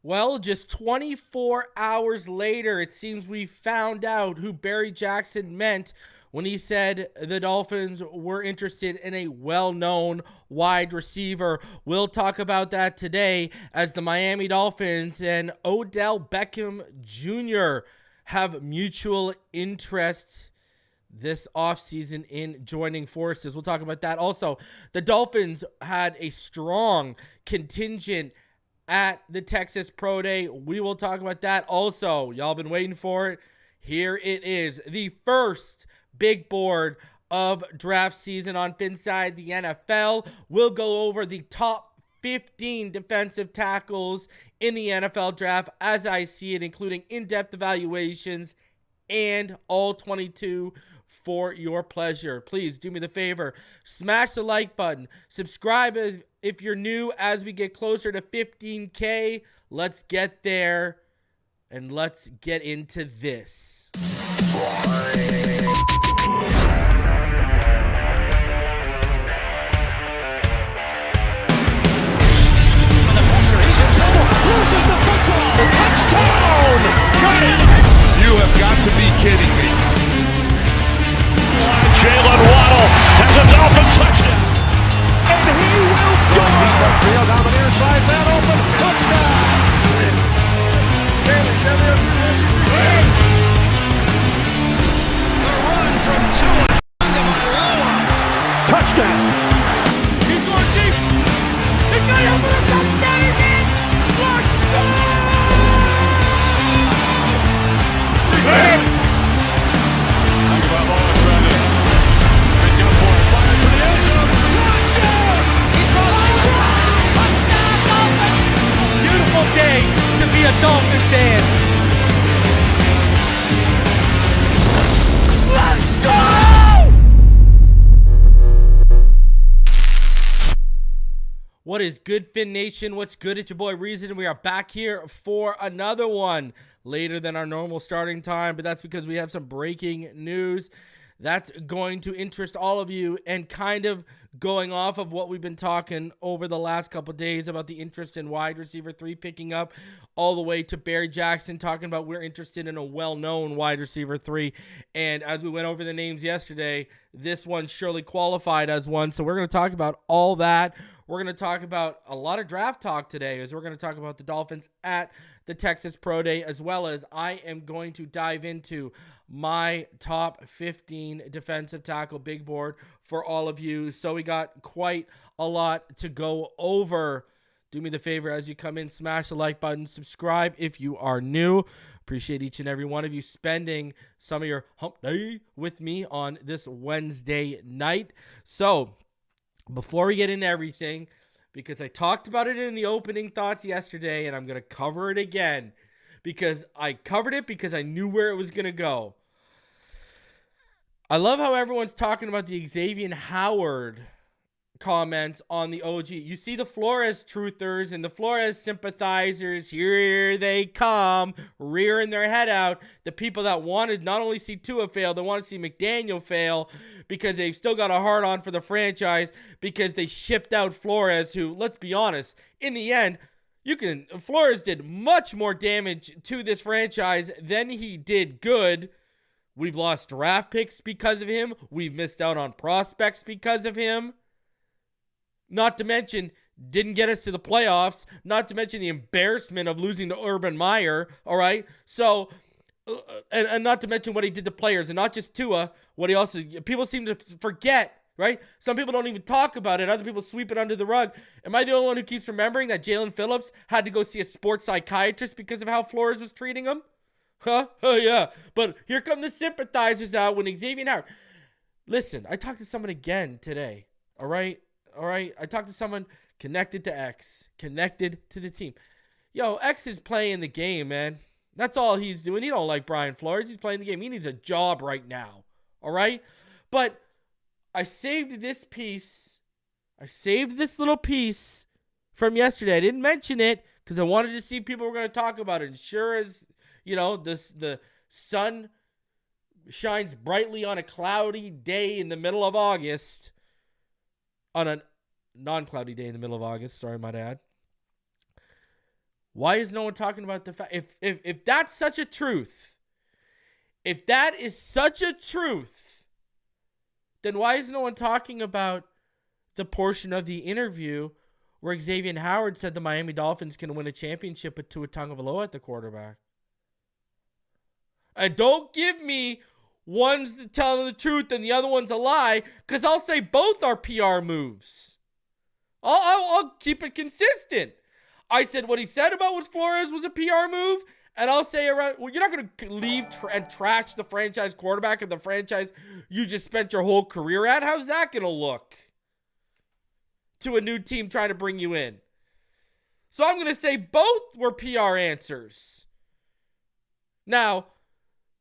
Well, just 24 hours later, it seems we found out who Barry Jackson meant when he said the Dolphins were interested in a well-known wide receiver. We'll talk about that today as the Miami Dolphins and Odell Beckham Jr. have mutual interest this offseason in joining forces. We'll talk about that. Also, the Dolphins had a strong contingent at the Texas Pro Day. We will talk about that. Also, y'all been waiting for it. Here it is, the first big board of draft season on Phinside The NFL. We'll go over the top 15 defensive tackles in the NFL draft as I see it, including in-depth evaluations and all 22 for your pleasure. Please do me the favor, smash the like button, subscribe if you're new as we get closer to 15K. Let's get there and let's get into this. Loses the football. Touchdown! Got it! You have got to be kidding me. Jalen Waddle has a Dolphin touchdown. And he will score! Deep field on the near side, man open. Touchdown! The run from Tagovailoa. Touchdown! He's going deep. He's got it for the touchdown again. Tagovailoa trying to make up for it. Fire to the end zone. Touchdown! Beautiful day to be a Dolphin fan. Let's go! What is good, Fin Nation? What's good? It's your boy Reason. We are back here for another one later than our normal starting time, but that's because we have some breaking news that's going to interest all of you, and kind of going off of what we've been talking over the last couple days about the interest in wide receiver 3 picking up, all the way to Barry Jackson talking about we're interested in a well-known wide receiver 3. And as we went over the names yesterday, this one surely qualified as one. So we're going to talk about all that. We're going to talk about a lot of draft talk today, as we're going to talk about the Dolphins at the Texas Pro Day, as well as I am going to dive into my top 15 defensive tackle big board for all of you. So we got quite a lot to go over. Do me the favor as you come in, smash the like button, subscribe if you are new. Appreciate each and every one of you spending some of your hump day with me on this Wednesday night. So before we get into everything, because I talked about it in the opening thoughts yesterday, and I'm going to cover it again because I covered it because I knew where it was going to go. I love how everyone's talking about the Xavien Howard comments on the OG. You see the Flores truthers and the Flores sympathizers, here they come, rearing their head out. The people that wanted not only see Tua fail, they want to see McDaniel fail because they've still got a hard on for the franchise because they shipped out Flores, who, let's be honest, in the end, Flores did much more damage to this franchise than he did good. We've lost draft picks because of him. We've missed out on prospects because of him. Not to mention, didn't get us to the playoffs. Not to mention the embarrassment of losing to Urban Meyer. All right. So, and not to mention what he did to players, and not just Tua. What he also, people seem to forget, right? Some people don't even talk about it. Other people sweep it under the rug. Am I the only one who keeps remembering that Jalen Phillips had to go see a sports psychiatrist because of how Flores was treating him? Huh? Oh, yeah. But here come the sympathizers out when Xavien Howard. Listen, I talked to someone again today. All right. I talked to someone connected to X, connected to the team. Yo, X is playing the game, man. That's all he's doing. He don't like Brian Flores. He's playing the game. He needs a job right now. All right. But I saved this piece. I saved this little piece from yesterday. I didn't mention it because I wanted to see if people were going to talk about it. And sure as, the sun shines brightly on a cloudy day in the middle of August, on a non-cloudy day in the middle of August, sorry, my dad. Why is no one talking about the fact if that's such a truth? If that is such a truth, then why is no one talking about the portion of the interview where Xavien Howard said the Miami Dolphins can win a championship with Tua Tagovailoa at the quarterback? And don't give me one's telling the truth and the other one's a lie, because I'll say both are PR moves. I'll keep it consistent. I said what he said about what Flores was a PR move, and I'll say around, well, you're not going to leave and trash the franchise quarterback of the franchise you just spent your whole career at. How's that going to look to a new team trying to bring you in? So I'm going to say both were PR answers. Now,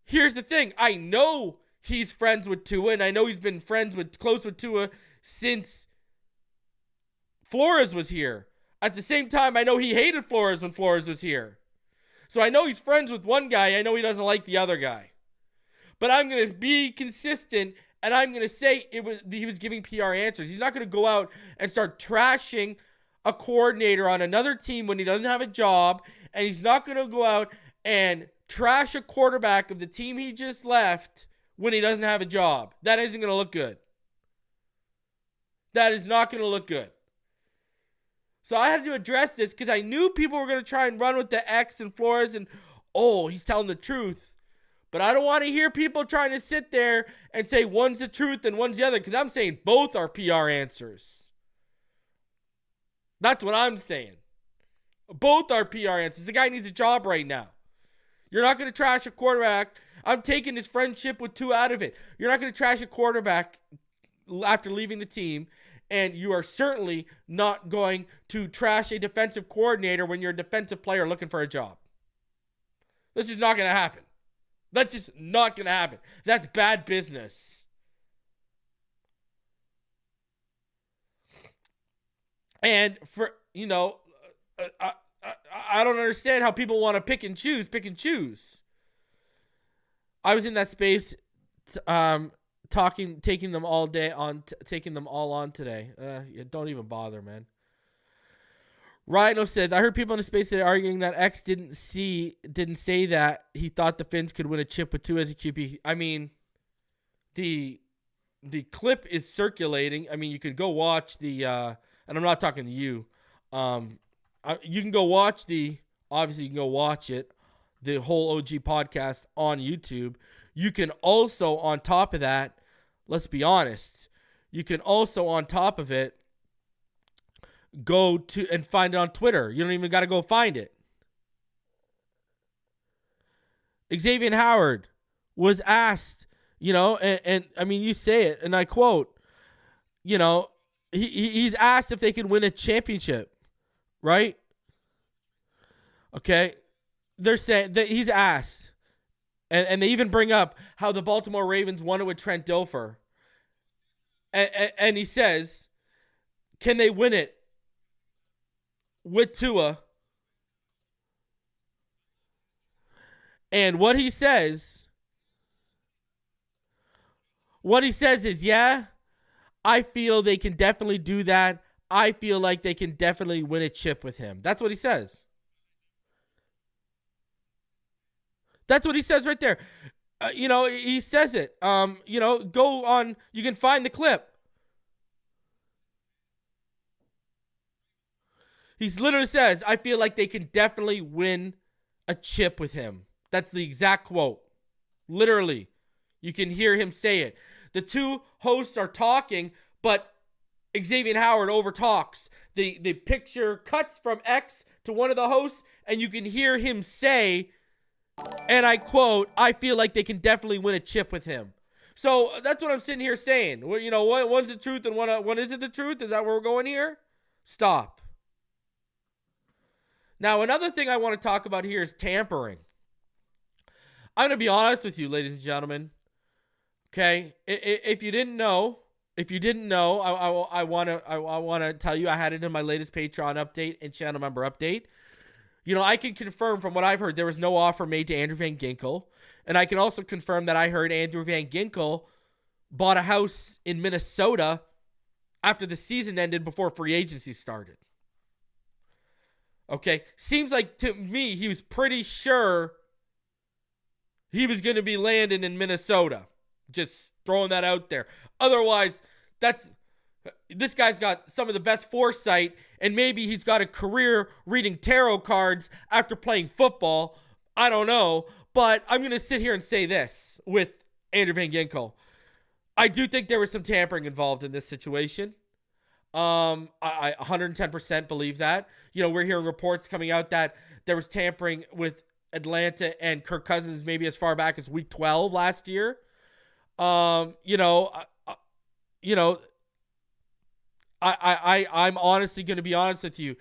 here's the thing. I know he's friends with Tua, and I know he's been close with Tua since Flores was here. At the same time, I know he hated Flores when Flores was here. So I know he's friends with one guy. I know he doesn't like the other guy. But I'm going to be consistent, and I'm going to say he was giving PR answers. He's not going to go out and start trashing a coordinator on another team when he doesn't have a job, and he's not going to go out and trash a quarterback of the team he just left when he doesn't have a job. That isn't going to look good. That is not going to look good. So I had to address this because I knew people were going to try and run with the X and Flores and, oh, he's telling the truth. But I don't want to hear people trying to sit there and say one's the truth and one's the other, because I'm saying both are PR answers. That's what I'm saying. Both are PR answers. The guy needs a job right now. You're not going to trash a quarterback. I'm taking his friendship with Tua out of it. You're not going to trash a quarterback after leaving the team. And you are certainly not going to trash a defensive coordinator when you're a defensive player looking for a job. That's just not going to happen. That's just not going to happen. That's bad business. And for, I don't understand how people want to pick and choose. I was in that space, taking them all day on, taking them all on today. Don't even bother, man. Rhino said, I heard people in the space today arguing that X didn't say that he thought the Fins could win a chip with Tua as a QB. I mean, the clip is circulating. I mean, you could go watch the, and I'm not talking to you. You can go watch obviously you can go watch it, the whole OG podcast on YouTube. You can also, on top of that, let's be honest, you can also, on top of it, go to and find it on Twitter. You don't even got to go find it. Xavien Howard was asked, and I mean, you say it, and I quote, he's asked if they can win a championship, right? Okay. They're saying that he's asked, and they even bring up how the Baltimore Ravens won it with Trent Dilfer. And he says, can they win it with Tua? And what he says is, yeah, I feel they can definitely do that. I feel like they can definitely win a chip with him. That's what he says. That's what he says right there. He says it. Go on. You can find the clip. He literally says, I feel like they can definitely win a chip with him. That's the exact quote. Literally. You can hear him say it. The two hosts are talking, but Xavien Howard overtalks. The picture cuts from X to one of the hosts, and you can hear him say, and I quote, I feel like they can definitely win a chip with him. So that's what I'm sitting here saying. Well, one's the truth and one isn't the truth. Is that where we're going here? Stop. Now, another thing I want to talk about here is tampering. I'm going to be honest with you, ladies and gentlemen. Okay? If you didn't know, I want to tell you I had it in my latest Patreon update and channel member update. I can confirm from what I've heard, there was no offer made to Andrew Van Ginkel. And I can also confirm that I heard Andrew Van Ginkel bought a house in Minnesota after the season ended before free agency started. Okay? Seems like to me he was pretty sure he was going to be landing in Minnesota. Just throwing that out there. Otherwise, this guy's got some of the best foresight, and maybe he's got a career reading tarot cards after playing football. I don't know, but I'm going to sit here and say this with Andrew Van Ginkel. I do think there was some tampering involved in this situation. I 110% believe that. You know, we're hearing reports coming out that there was tampering with Atlanta and Kirk Cousins maybe as far back as week 12 last year. I'm honestly going to be honest with you.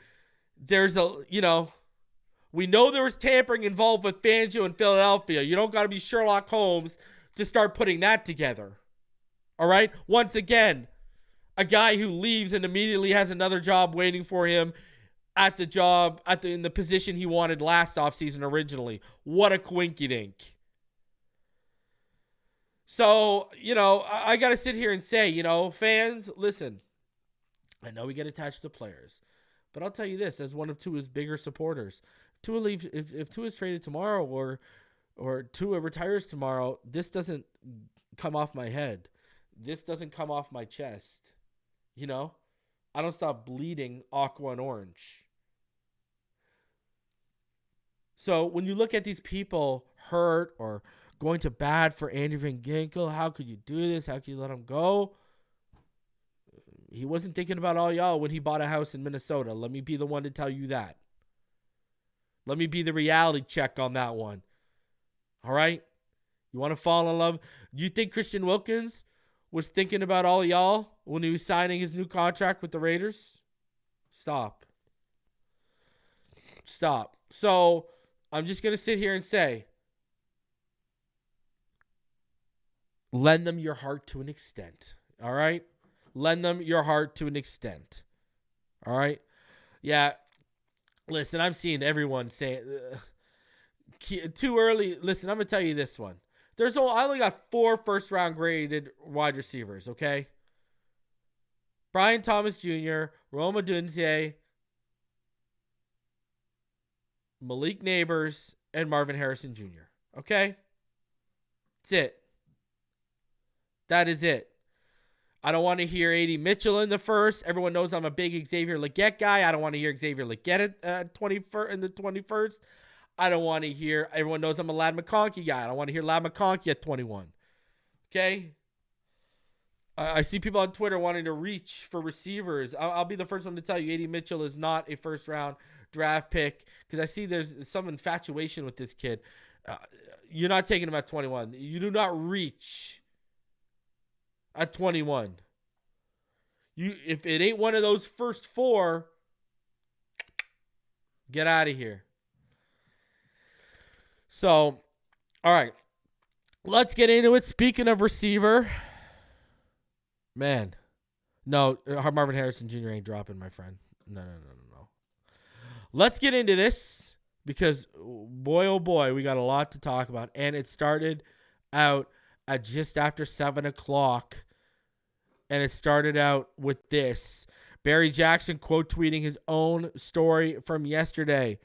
We know there was tampering involved with Fangio in Philadelphia. You don't got to be Sherlock Holmes to start putting that together. All right? Once again, a guy who leaves and immediately has another job waiting for him at the job, in the position he wanted last offseason originally. What a coinkydink. So, I got to sit here and say, fans, listen, I know we get attached to players, but I'll tell you this, as one of Tua's bigger supporters, Tua leaves, if Tua's traded tomorrow or Tua retires tomorrow, this doesn't come off my head. This doesn't come off my chest. I don't stop bleeding aqua and orange. So when you look at these people hurt or going to bat for Andrew Van Ginkel, how could you do this? How could you let him go? He wasn't thinking about all y'all when he bought a house in Minnesota. Let me be the one to tell you that. Let me be the reality check on that one. All right? You want to fall in love? Do you think Christian Wilkins was thinking about all y'all when he was signing his new contract with the Raiders? Stop. So I'm just going to sit here and say, lend them your heart to an extent. All right? Lend them your heart to an extent. All right? Yeah. Listen, I'm seeing everyone say too early. Listen, I'm going to tell you this one. I only got 4 first-round graded wide receivers, okay? Brian Thomas Jr., Rome Odunze, Malik Neighbors, and Marvin Harrison Jr., okay? That's it. That is it. I don't want to hear A.D. Mitchell in the first. Everyone knows I'm a big Xavier Legette guy. I don't want to hear Xavier Legette in the 21st. I don't want to hear, everyone knows I'm a Ladd McConkey guy. I don't want to hear Ladd McConkey at 21. Okay? I see people on Twitter wanting to reach for receivers. I'll be the first one to tell you, A.D. Mitchell is not a first-round draft pick because I see there's some infatuation with this kid. You're not taking him at 21. You do not reach at 21. If it ain't one of those first 4, get out of here. So, all right. Let's get into it. Speaking of receiver, man. No, Marvin Harrison Jr. ain't dropping, my friend. No. Let's get into this because, boy, oh boy, we got a lot to talk about. And it started out at just after 7 o'clock. And it started out with this. Barry Jackson quote tweeting his own story from yesterday.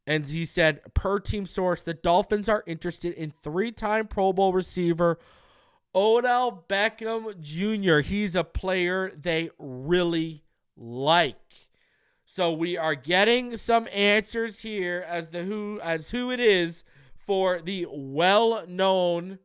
And he said, per team source, the Dolphins are interested in 3-time Pro Bowl receiver Odell Beckham Jr. He's a player they really like. So we are getting some answers here as who it is for the well-known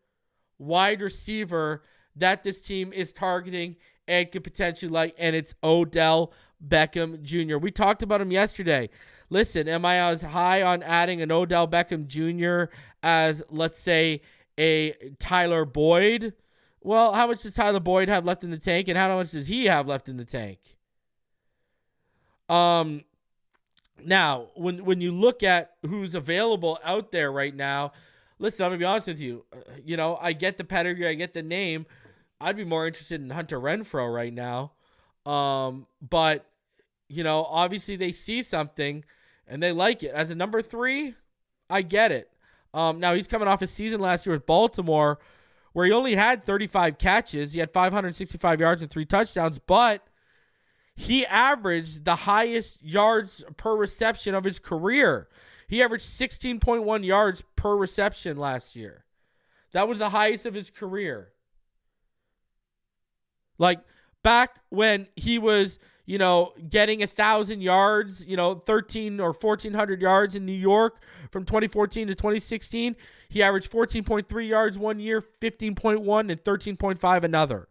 wide receiver that this team is targeting and could potentially like, and it's Odell Beckham Jr. We talked about him yesterday. Listen, am I as high on adding an Odell Beckham Jr. as, let's say, a Tyler Boyd? Well, how much does Tyler Boyd have left in the tank, and how much does he have left in the tank? Now, when you look at who's available out there right now, listen, I'm going to be honest with you. I get the pedigree, I get the name. I'd be more interested in Hunter Renfrow right now. But, obviously they see something and they like it. As a number 3, I get it. Now he's coming off a season last year with Baltimore where he only had 35 catches. He had 565 yards and 3 touchdowns, but he averaged the highest yards per reception of his career. He averaged 16.1 yards per reception last year. That was the highest of his career. Like back when he was, getting 1,000 yards, 13 or 1,400 yards in New York from 2014 to 2016, he averaged 14.3 yards one year, 15.1 and 13.5 another.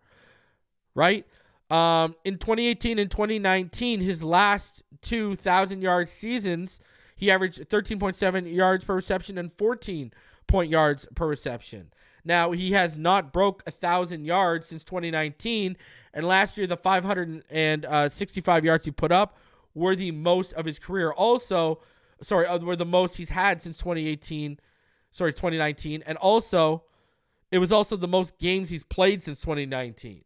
Right? In 2018 and 2019, his last 2,000-yard seasons, he averaged 13.7 yards per reception and 14 yards per reception. Now, he has not broke 1,000 yards since 2019, and last year the 565 yards he put up were the most of his career. Were the most he's had since 2019, and also it was also the most games he's played since 2019.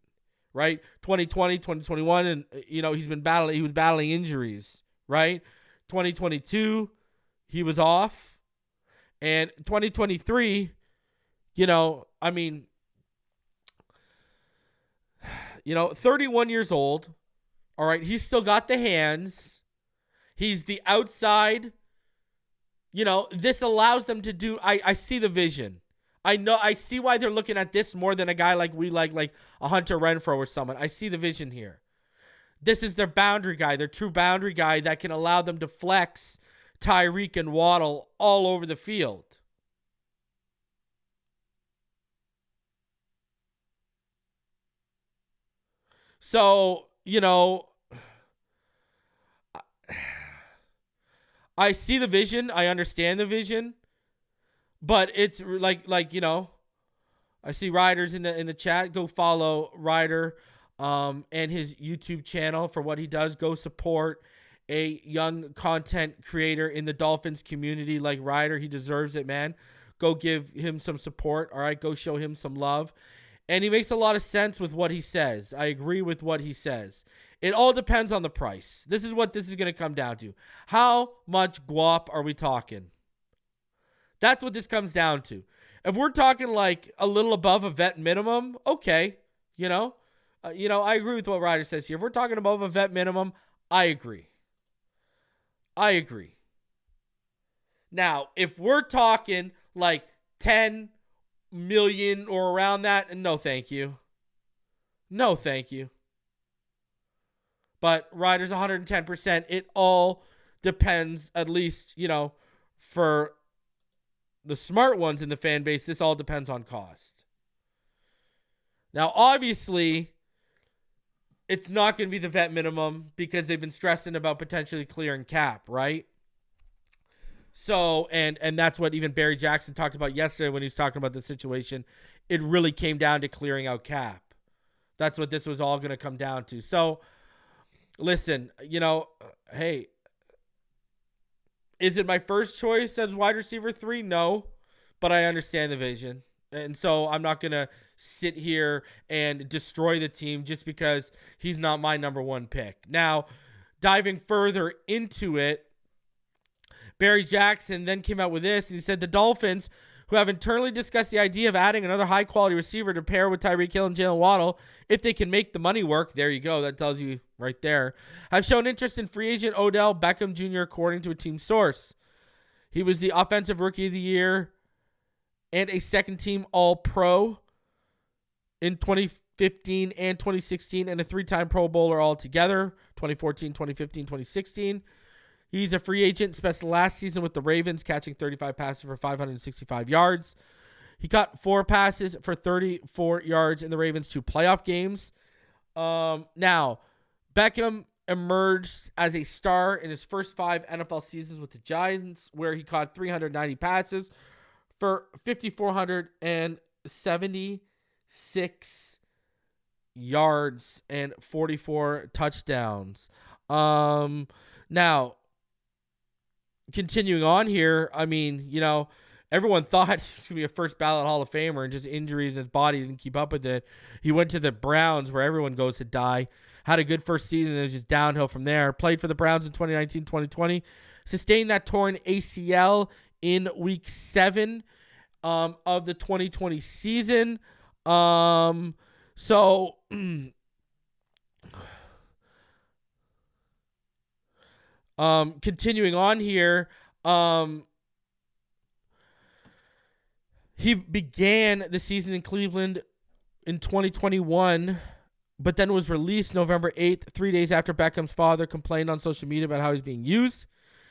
Right? 2020, 2021, and he was battling injuries, right? 2022, he was off. And 2023, 31 years old. All right, he's still got the hands. He's the outside. This allows them to do, I see the vision. I see why they're looking at this more than a guy like a Hunter Renfrow or someone. I see the vision here. This is their boundary guy, their true boundary guy that can allow them to flex Tyreek and Waddle all over the field. So, I see the vision. I understand the vision. But it's I see Ryder's in the chat. Go follow Ryder and his YouTube channel for what he does. Go support a young content creator in the Dolphins community like Ryder. He deserves it, man. Go give him some support. All right, go show him some love. And he makes a lot of sense with what he says. I agree with what he says. It all depends on the price. This is what this is going to come down to. How much guap are we talking? That's what this comes down to. If we're talking like a little above a vet minimum, okay. I agree with what Ryder says here. If we're talking above a vet minimum, I agree. Now, if we're talking like 10 million or around that, no thank you. No thank you. But Ryder's 110%. It all depends, at least, for the smart ones in the fan base, this all depends on cost. Now, obviously, it's not going to be the vet minimum because they've been stressing about potentially clearing cap, right? So, and that's what even Barry Jackson talked about yesterday when he was talking about the situation. It really came down to clearing out cap. That's what this was all going to come down to. So, listen, hey, is it my first choice as wide receiver 3? No, but I understand the vision. And so I'm not going to sit here and destroy the team just because he's not my number one pick. Now, diving further into it, Barry Jackson then came out with this, and he said the Dolphins, who have internally discussed the idea of adding another high-quality receiver to pair with Tyreek Hill and Jalen Waddle, if they can make the money work, there you go, that tells you right there, have shown interest in free agent Odell Beckham Jr., according to a team source. He was the Offensive Rookie of the Year and a second-team All-Pro in 2015 and 2016, and a 3-time Pro Bowler altogether, 2014, 2015, 2016. He's a free agent, spent the last season with the Ravens, catching 35 passes for 565 yards. He caught 4 passes for 34 yards in the Ravens' 2 playoff games. Now, Beckham emerged as a star in his first 5 NFL seasons with the Giants, where he caught 390 passes for 5,476 yards and 44 touchdowns. Now, continuing on here, everyone thought he was going to be a first ballot Hall of Famer, and just injuries and his body didn't keep up with it. He went to the Browns, where everyone goes to die. Had a good first season, and it was just downhill from there. Played for the Browns in 2019, 2020. Sustained that torn ACL in week 7 of the 2020 season. So Continuing on here, he began the season in Cleveland in 2021, but then was released November 8th, 3 days after Beckham's father complained on social media about how he's being used.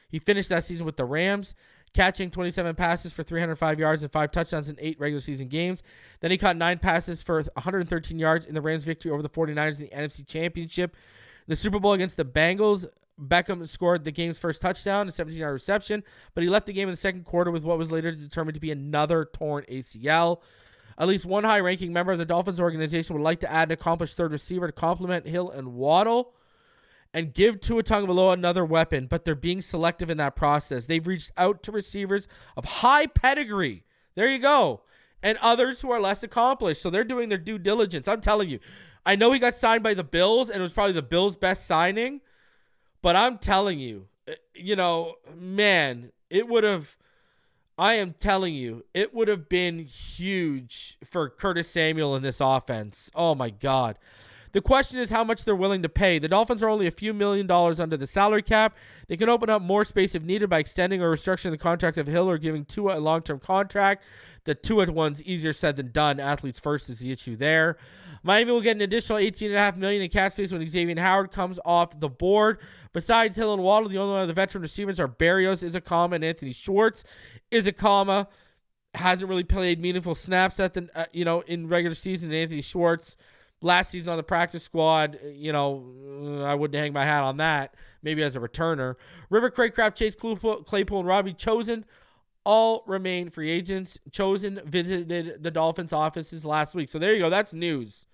He finished that season with the Rams, catching 27 passes for 305 yards and 5 touchdowns in 8 regular season games. Then he caught 9 passes for 113 yards in the Rams' victory over the 49ers in the NFC Championship. In the Super Bowl against the Bengals, Beckham scored the game's first touchdown, a 17-yard reception, but he left the game in the second quarter with what was later determined to be another torn ACL. At least one high-ranking member of the Dolphins organization would like to add an accomplished third receiver to complement Hill and Waddle and give Tua Tagovailoa another weapon, but they're being selective in that process. They've reached out to receivers of high pedigree. There you go. And others who are less accomplished. So they're doing their due diligence. I'm telling you. I know he got signed by the Bills, and it was probably the Bills' best signing. But I'm telling you, man, I am telling you, it would have been huge for Curtis Samuel in this offense. Oh, my God. The question is how much they're willing to pay. The Dolphins are only a few $1 million under the salary cap. They can open up more space if needed by extending or restructuring the contract of Hill or giving Tua a long-term contract. The Tua one's easier said than done. Athletes first is the issue there. Miami will get an additional $18.5 million in cap space when Xavien Howard comes off the board. Besides Hill and Waddle, the only one of the veteran receivers are Berrios, Izakama, and Anthony Schwartz. Izakama hasn't really played meaningful snaps at the in regular season. And Anthony Schwartz, last season on the practice squad, I wouldn't hang my hat on that. Maybe as a returner. River, Cracraft, Chase Claypool, and Robbie Chosen all remain free agents. Chosen visited the Dolphins offices last week. So there you go. That's news.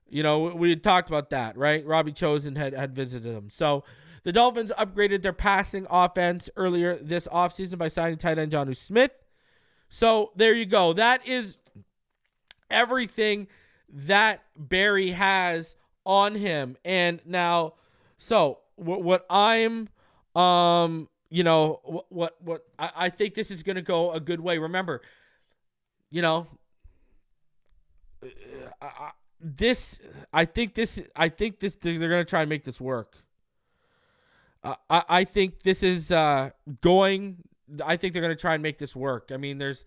We had talked about that, right? Robbie Chosen had visited them. So the Dolphins upgraded their passing offense earlier this offseason by signing tight end Jonnu Smith. So there you go. That is everything that Barry has on him. And now, so what I'm, I think this is going to go a good way. Remember, I think they're going to try and make this work. I think this is I think they're going to try and make this work. I mean, there's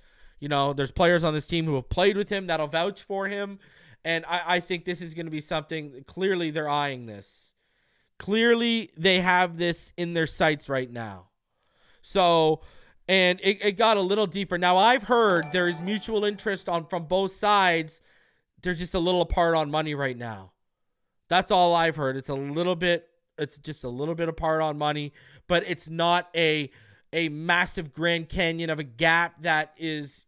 players on this team who have played with him that'll vouch for him. And I think this is going to be something, clearly they're eyeing this. Clearly they have this in their sights right now. So, and it got a little deeper. Now, I've heard there is mutual interest from both sides. They're just a little apart on money right now. That's all I've heard. It's just a little bit apart on money, but it's not a massive Grand Canyon of a gap that is,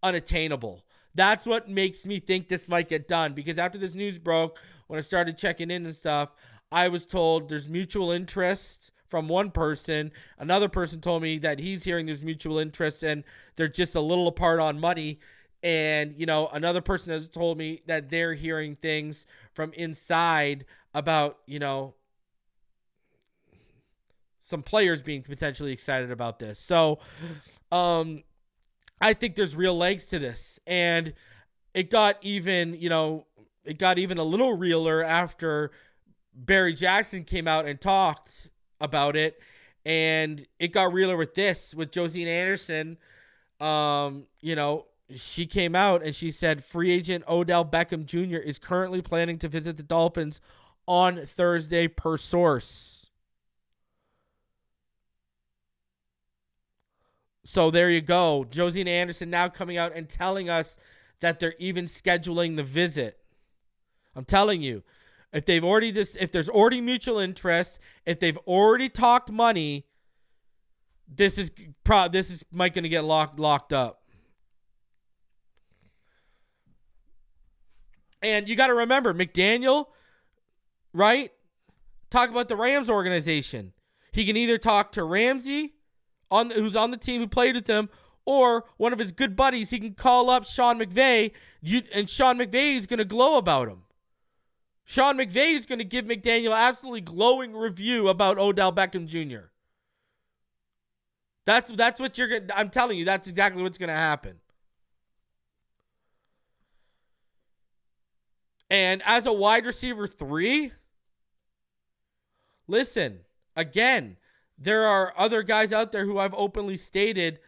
unattainable. That's what makes me think this might get done, because after this news broke, when I started checking in and stuff, I was told there's mutual interest from one person. Another person told me that he's hearing there's mutual interest and they're just a little apart on money. And, another person has told me that they're hearing things from inside about, some players being potentially excited about this. So, I think there's real legs to this. And it got even a little realer after Barry Jackson came out and talked about it. And it got realer with Josine Anderson. She came out and she said free agent Odell Beckham Jr. is currently planning to visit the Dolphins on Thursday per source. So there you go. Josine Anderson now coming out and telling us that they're even scheduling the visit. I'm telling you, if there's already mutual interest, if they've already talked money, this is Mike going to get locked up. And you got to remember, McDaniel, right? Talk about the Rams organization. He can either talk to Ramsey, who's on the team who played with him, or one of his good buddies. He can call up Sean McVay, and Sean McVay is going to glow about him. Sean McVay is going to give McDaniel absolutely glowing review about Odell Beckham Jr. That's what you're going to, I'm telling you, that's exactly what's going to happen. And as a wide receiver 3, listen, again, there are other guys out there who I've openly stated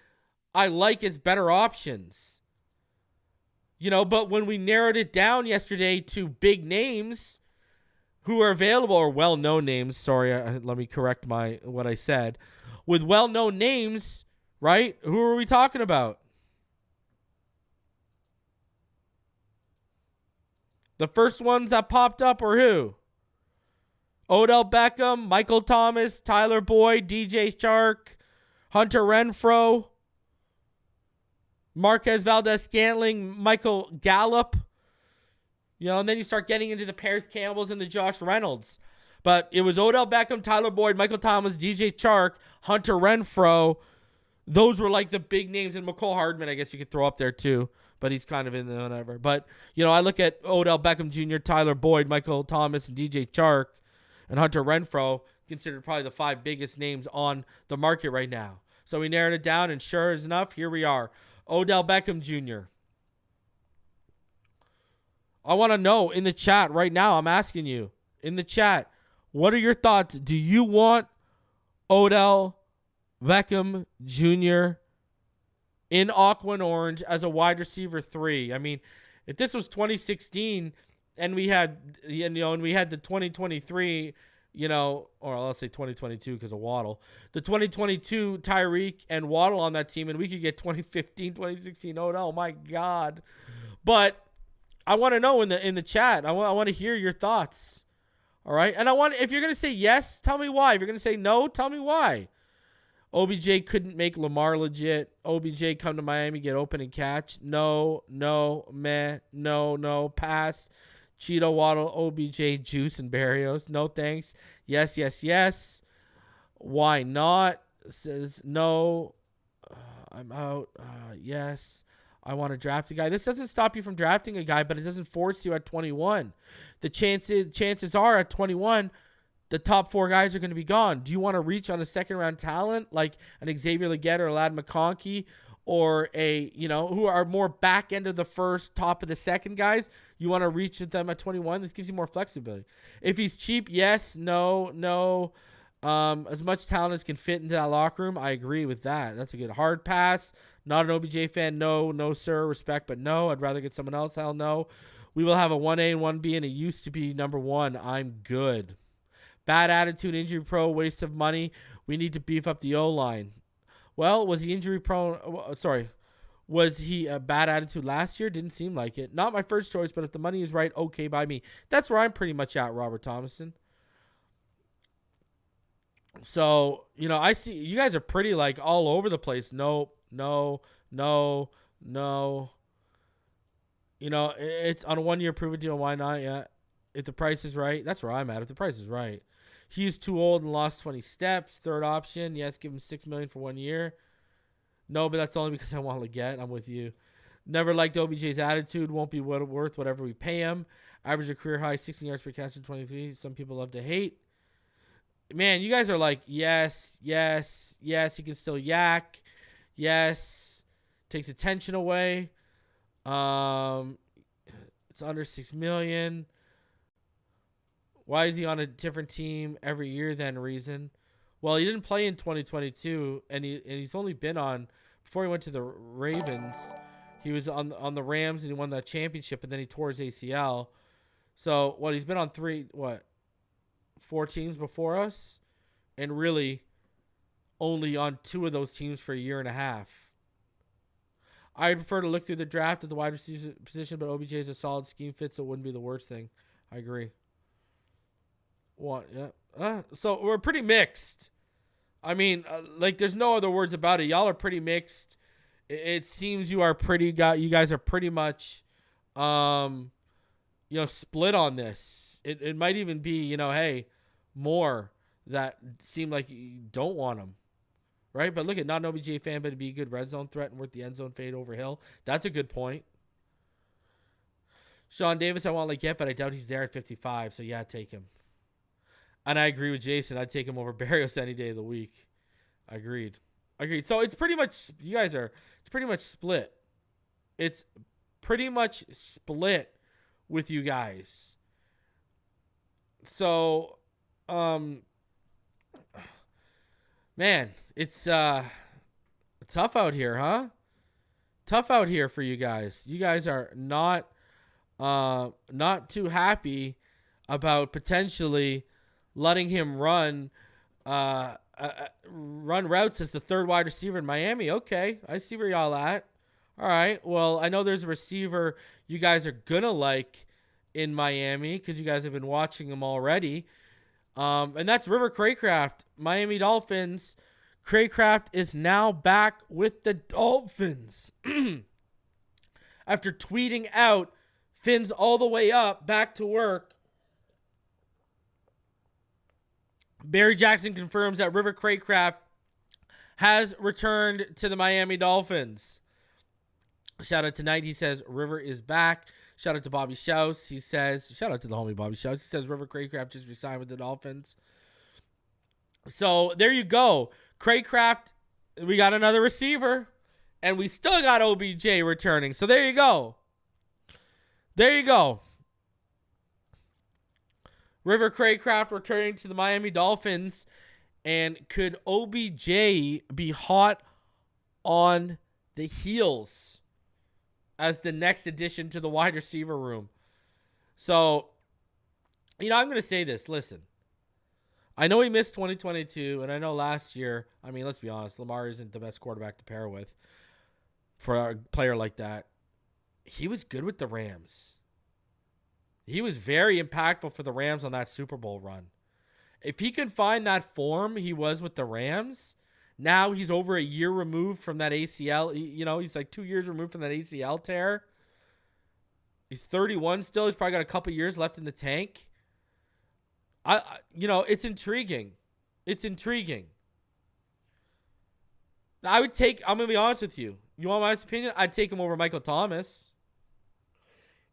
I like as better options. But when we narrowed it down yesterday to big names who are available, or well-known names, sorry, let me correct what I said. With well-known names, right, who are we talking about? The first ones that popped up were who? Odell Beckham, Michael Thomas, Tyler Boyd, DJ Chark, Hunter Renfrow, Marquez Valdez-Scantling, Michael Gallup. And then you start getting into the Paris Campbells and the Josh Reynolds. But it was Odell Beckham, Tyler Boyd, Michael Thomas, DJ Chark, Hunter Renfrow. Those were like the big names. And McCole Hardman, I guess you could throw up there too. But he's kind of in there, whatever. But, I look at Odell Beckham Jr., Tyler Boyd, Michael Thomas, and DJ Chark, and Hunter Renfrow, considered probably the 5 biggest names on the market right now. So we narrowed it down, and sure as enough, here we are. Odell Beckham Jr. I want to know in the chat right now, I'm asking you, in the chat, what are your thoughts? Do you want Odell Beckham Jr. in aqua and orange as a wide receiver 3? I mean, if this was 2016 and we had, and we had the 2023, or let's say 2022 because of Waddle, the 2022 Tyreek and Waddle on that team, and we could get 2015, 2016 Odell. Oh my God. But I want to know in the chat. I want to hear your thoughts. All right. And if you're going to say yes, tell me why. If you're going to say no, tell me why. OBJ couldn't make Lamar legit. OBJ come to Miami, get open and catch. No, meh, no, pass. Cheeto, Waddle, OBJ, Juice, and Barrios. No thanks. Yes. Why not? Says no. I'm out. Yes. I want to draft a guy. This doesn't stop you from drafting a guy, but it doesn't force you at 21. The chances are at 21, the top 4 guys are going to be gone. Do you want to reach on a second-round talent like an Xavier Legette or Lad McConkey, or who are more back end of the first, top of the second guys? You want to reach at them at 21? This gives you more flexibility. If he's cheap, yes, no. As much talent as can fit into that locker room, I agree with that. That's a good hard pass. Not an OBJ fan. No, sir. Respect, but no. I'd rather get someone else. Hell no. We will have a 1A and 1B, and it used to be number 1. I'm good. Bad attitude, injury pro, waste of money. We need to beef up the O-line. Well, was he injury prone? Sorry. Was he a bad attitude last year? Didn't seem like it. Not my first choice, but if the money is right, okay by me. That's where I'm pretty much at, Robert Thomason. So, I see you guys are pretty like all over the place. No. It's on a 1-year prove-it deal. Why not? Yeah. If the price is right, that's where I'm at. If the price is right. He's too old and lost 20 steps. Third option. Yes, give him $6 million for 1 year. No, but that's only because I want Legette. I'm with you. Never liked OBJ's attitude. Won't be worth whatever we pay him. Average a career high 16 yards per catch in 23. Some people love to hate. Man, you guys are like, yes. He can still yak. Yes. Takes attention away. It's under $6 million. Why is he on a different team every year then, reason? Well, he didn't play in 2022, and he's only been on, before he went to the Ravens, he was on the Rams, and he won that championship, and then he tore his ACL. So, he's been on 4 teams before us, and really only on 2 of those teams for a year and a half. I prefer to look through the draft at the wide receiver position, but OBJ is a solid scheme fit, so it wouldn't be the worst thing. I agree. What? Yeah. So we're pretty mixed. I mean, there's no other words about it. Y'all are pretty mixed. It seems you guys are pretty much, split on this. It might even be, hey, more that seem like you don't want them, right? But look at not an OBJ fan, but to be a good red zone threat and worth the end zone fade over Hill. That's a good point. Sean Davis, I want Legette, but I doubt he's there at 55. So yeah, take him. And I agree with Jason. I'd take him over Barrios any day of the week. Agreed. So it's pretty much, it's pretty much split. It's pretty much split with you guys. So, Man, it's tough out here, huh? Tough out here for you guys. You guys are not too happy about potentially letting him run routes as the third wide receiver in Miami. Okay, I see where y'all at. All right. Well, I know there's a receiver you guys are gonna like in Miami because you guys have been watching him already. And that's River Cracraft, Miami Dolphins. Cracraft is now back with the Dolphins. After tweeting out, Fins all the way up, back to work. Barry Jackson confirms that River Cracraft has returned to the Miami Dolphins. Shout out tonight. He says River is back. Shout out to Bobby Shouse. He says, shout out to the homie Bobby Shouse. He says River Cracraft just resigned with the Dolphins. So there you go. Cracraft, we got another receiver. And we still got OBJ returning. So there you go. There you go. River Cracraft returning to the Miami Dolphins. And could OBJ be hot on the heels as the next addition to the wide receiver room? So, I'm going to say this. Listen, I know he missed 2022, and I know last year, let's be honest, Lamar isn't the best quarterback to pair with for a player like that. He was good with the Rams. He was very impactful for the Rams on that Super Bowl run. If he can find that form he was with the Rams, now he's over a year removed from that ACL. He's like 2 years removed from that ACL tear. He's 31 still. He's probably got a couple years left in the tank. It's intriguing. It's intriguing. Now, I'm going to be honest with you. You want my opinion? I'd take him over Michael Thomas.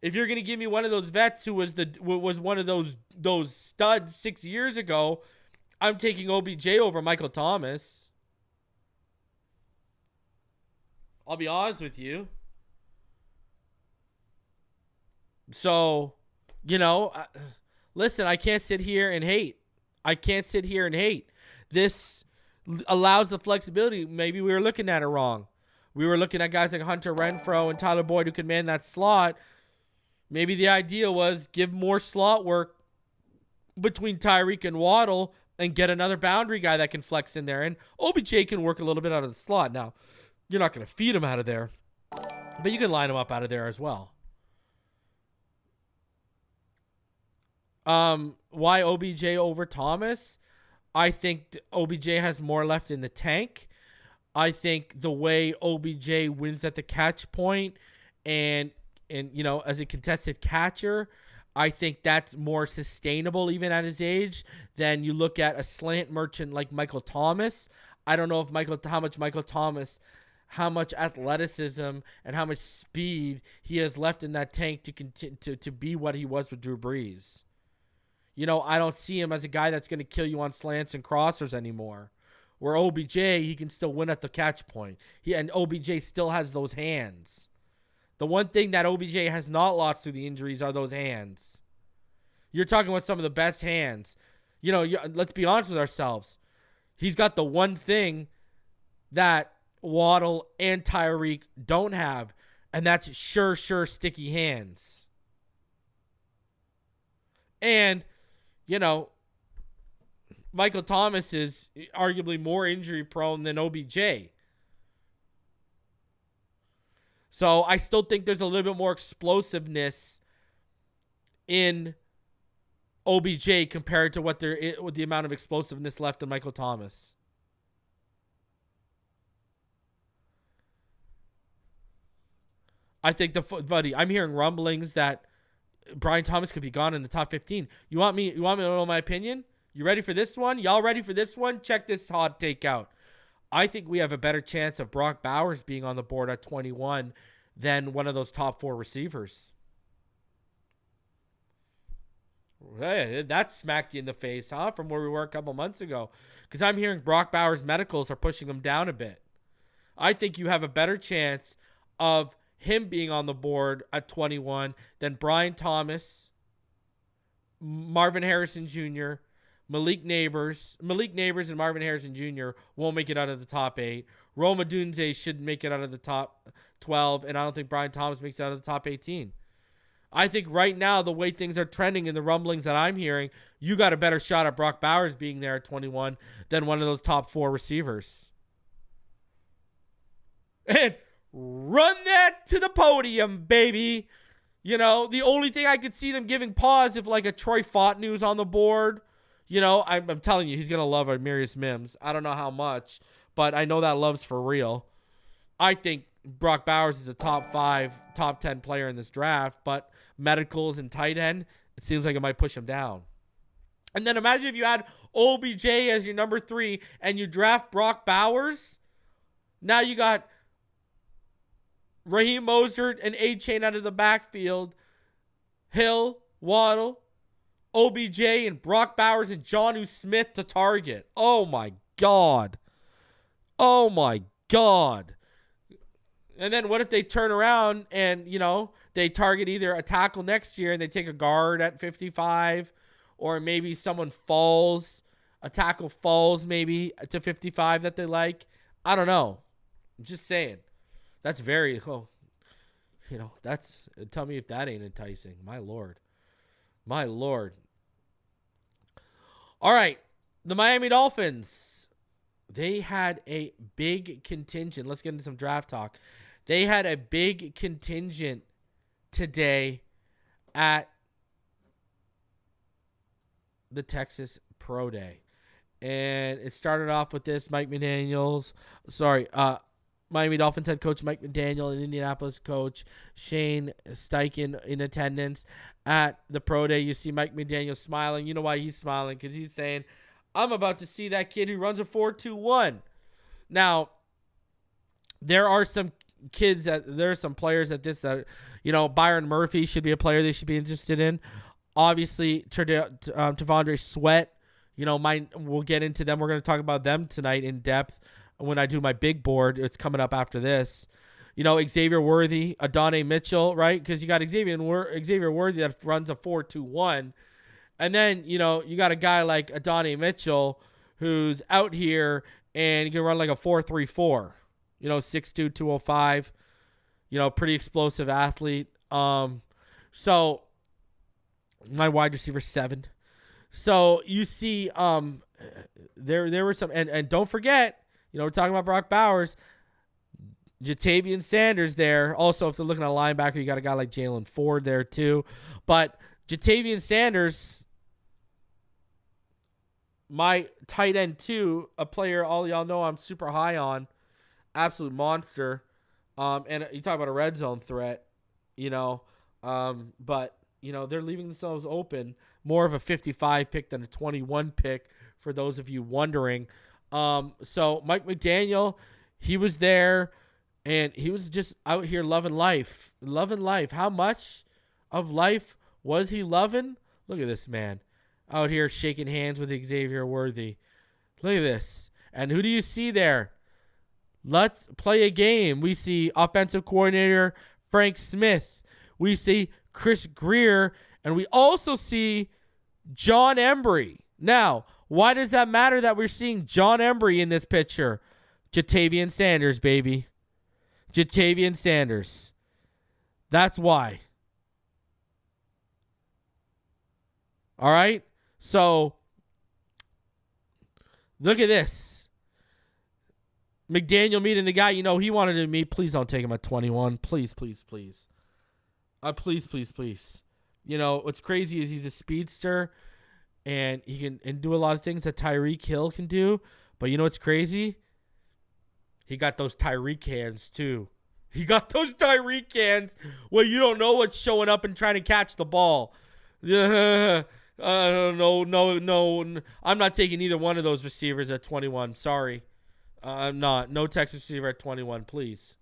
If you're going to give me one of those vets who was one of those studs 6 years ago, I'm taking OBJ over Michael Thomas. I'll be honest with you. So, listen, I can't sit here and hate. This allows the flexibility. Maybe we were looking at it wrong. We were looking at guys like Hunter Renfrow and Tyler Boyd who could man that slot. Maybe the idea was give more slot work between Tyreek and Waddle and get another boundary guy that can flex in there. And OBJ can work a little bit out of the slot. Now, you're not going to feed him out of there, but you can line him up out of there as well. Why OBJ over Thomas? I think OBJ has more left in the tank. I think the way OBJ wins at the catch point and as a contested catcher, I think that's more sustainable even at his age than you look at a slant merchant like Michael Thomas. I don't know how much athleticism and how much speed he has left in that tank to continue to be what he was with Drew Brees. I don't see him as a guy that's going to kill you on slants and crossers anymore. Where OBJ, he can still win at the catch point. And OBJ still has those hands. The one thing that OBJ has not lost through the injuries are those hands. You're talking about some of the best hands. Let's be honest with ourselves. He's got the one thing that Waddle and Tyreek don't have, and that's sure sticky hands. And, Michael Thomas is arguably more injury prone than OBJ. So I still think there's a little bit more explosiveness in OBJ compared to with the amount of explosiveness left in Michael Thomas. I think I'm hearing rumblings that Brian Thomas could be gone in the top 15. You want me to know my opinion? You ready for this one? Y'all ready for this one? Check this hot take out. I think we have a better chance of Brock Bowers being on the board at 21 than one of those top 4 receivers. Hey, that smacked you in the face, huh? From where we were a couple months ago. Because I'm hearing Brock Bowers' medicals are pushing him down a bit. I think you have a better chance of him being on the board at 21 than Brian Thomas, Marvin Harrison Jr., Malik Neighbors and Marvin Harrison Jr. won't make it out of the top 8. Rome Odunze should make it out of the top 12, and I don't think Brian Thomas makes it out of the top 18. I think right now, the way things are trending and the rumblings that I'm hearing, you got a better shot at Brock Bowers being there at 21 than one of those top 4 receivers. And run that to the podium, baby. You know, the only thing I could see them giving pause if like a Troy Fontenot's on the board. You know, I'm telling you, he's going to love Amarius Mims. I don't know how much, but I know that love's for real. I think Brock Bowers is a top 5, top 10 player in this draft, but medicals and tight end, it seems like it might push him down. And then imagine if you had OBJ as your number 3 and you draft Brock Bowers. Now you got Raheem Mostert and A-Chain out of the backfield. Hill, Waddle, OBJ, and Brock Bowers and Jonnu Smith to target. Oh, my God. Oh, my God. And then what if they turn around and, you know, they target either a tackle next year and they take a guard at 55, or maybe someone falls, a tackle falls maybe to 55 that they like. I don't know. I'm just saying. That's very, you know, that's, tell me if that ain't enticing. My Lord. My Lord. All right. The Miami Dolphins, they had a big contingent. Let's get into some draft talk. They had a big contingent today at the Texas Pro Day. And it started off with this Miami Dolphins head coach Mike McDaniel and Indianapolis coach Shane Steichen in attendance at the Pro Day. You see Mike McDaniel smiling. You know why he's smiling? Because he's saying, I'm about to see that kid who runs a 4.21. Now, there are some players at this that, you know, Byron Murphy should be a player they should be interested in. Obviously, Tavondre Sweat, you know, we'll get into them. We're going to talk about them tonight in depth when I do my big board. It's coming up after this. You know, Xavier Worthy, Adonai Mitchell, right? Because you got Xavier Worthy that runs a 4.21. And then, you know, you got a guy like Adonai Mitchell who's out here and he can run like a 4.34. You know, 6'2", 205. You know, pretty explosive athlete. So my wide receiver 7. So you see, there were some, and don't forget, you know, we're talking about Brock Bowers, Jatavian Sanders there. Also, if they're looking at a linebacker, you got a guy like Jalen Ford there too. But Jatavian Sanders, my tight end too, a player all y'all know I'm super high on, absolute monster. And you talk about a red zone threat, you know, but you know, they're leaving themselves open. More of a 55 pick than a 21 pick for those of you wondering. So Mike McDaniel, he was there and he was just out here loving life. How much of life was he loving? Look at this man out here shaking hands with Xavier Worthy. Look at this. And who do you see there? Let's play a game. We see offensive coordinator Frank Smith. We see Chris Greer. And we also see John Embry. Now, why does that matter that we're seeing John Embry in this picture? Jatavian Sanders, baby. Jatavian Sanders. That's why. All right? So, look at this. McDaniel meeting the guy, you know, he wanted to meet. Please don't take him at 21. Please, please, please. Please, please, please. You know, what's crazy is he's a speedster, and he can do a lot of things that Tyreek Hill can do. But you know what's crazy? He got those Tyreek hands, too. He got those Tyreek hands where you don't know what's showing up and trying to catch the ball. No. I'm not taking either one of those receivers at 21. Sorry. I'm not. No Texas receiver at 21, please.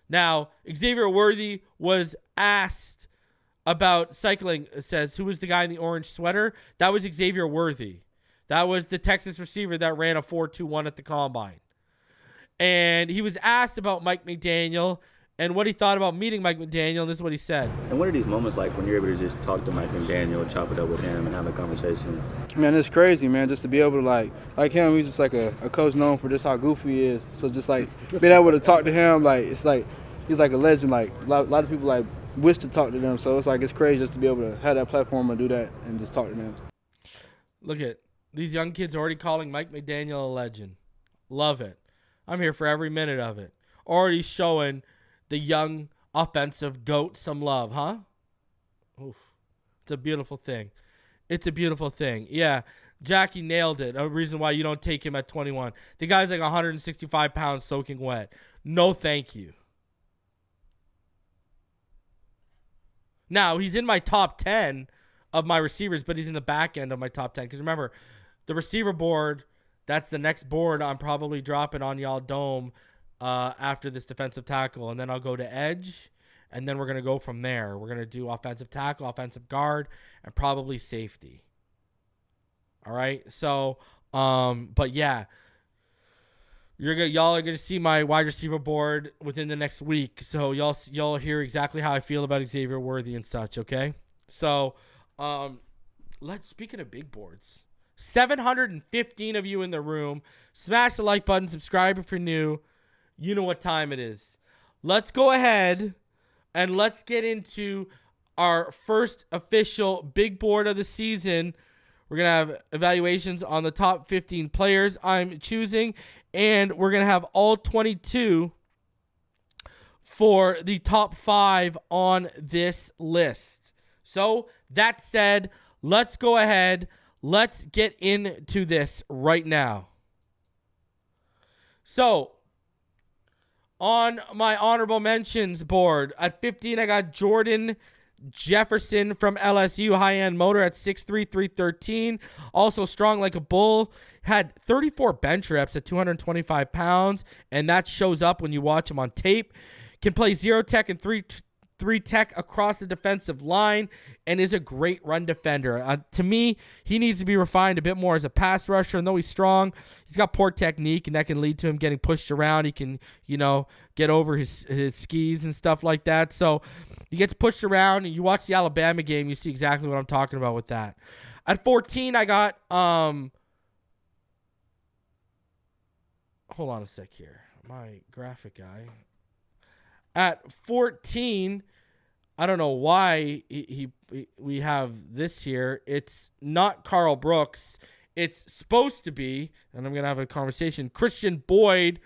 Now, Xavier Worthy was asked about cycling. It says, who was the guy in the orange sweater? That was Xavier Worthy. That was the Texas receiver that ran a 4.21 at the combine. And he was asked about Mike McDaniel and what he thought about meeting Mike McDaniel, and this is what he said. And what are these moments like when you're able to just talk to Mike McDaniel, chop it up with him, and have a conversation? Man, it's crazy, man, just to be able to, like him, he's just like a coach known for just how goofy he is. So just, like, being able to talk to him, like, it's like he's like a legend. Like, a lot of people, like, wish to talk to them. So it's like it's crazy just to be able to have that platform and do that and just talk to them. Look at these young kids already calling Mike McDaniel a legend. Love it. I'm here for every minute of it. Already showing the young offensive GOAT some love, huh? Oof. It's a beautiful thing. It's a beautiful thing. Yeah, Jackie nailed it. A reason why you don't take him at 21. The guy's like 165 pounds soaking wet. No thank you. Now, he's in my top 10 of my receivers, but he's in the back end of my top 10. Because remember, the receiver board, that's the next board I'm probably dropping on y'all dome after this defensive tackle. And then I'll go to edge, and then we're going to go from there. We're going to do offensive tackle, offensive guard, and probably safety. All right? So, but yeah. Y'all are gonna see my wide receiver board within the next week, so y'all hear exactly how I feel about Xavier Worthy and such. Okay, so speaking of big boards, 715 of you in the room. Smash the like button, subscribe if you're new. You know what time it is. Let's go ahead and let's get into our first official big board of the season. We're going to have evaluations on the top 15 players I'm choosing, and we're going to have all 22 for the top 5 on this list. So, that said, let's go ahead. Let's get into this right now. So, on my honorable mentions board, at 15, I got Jordan Jefferson from LSU, high-end motor at 6'3", 313. Also strong like a bull. Had 34 bench reps at 225 pounds, and that shows up when you watch him on tape. Can play 0 tech and 3 tech across the defensive line, and is a great run defender. To me, he needs to be refined a bit more as a pass rusher. And though he's strong, he's got poor technique, and that can lead to him getting pushed around. He can, get over his skis and stuff like that. So he gets pushed around, and you watch the Alabama game, you see exactly what I'm talking about with that. At 14, I got hold on a sec here. My graphic guy. At 14, I don't know why we have this here. It's not Carl Brooks. It's supposed to be, and I'm going to have a conversation, Christian Boyd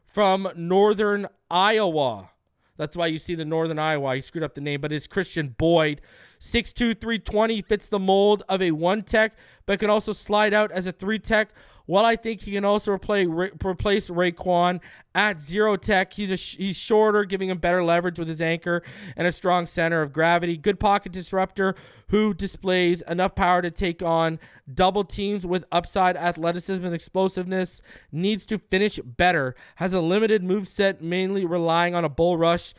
from Northern Iowa. That's why you see the Northern Iowa. He screwed up the name, but it's Christian Boyd. 6'2", 320, fits the mold of a 1 tech, but can also slide out as a 3 tech. While I think he can also replace Raekwon at 0 tech, he's shorter, giving him better leverage with his anchor and a strong center of gravity. Good pocket disruptor who displays enough power to take on double teams with upside athleticism and explosiveness. Needs to finish better. Has a limited moveset, mainly relying on a bull rush.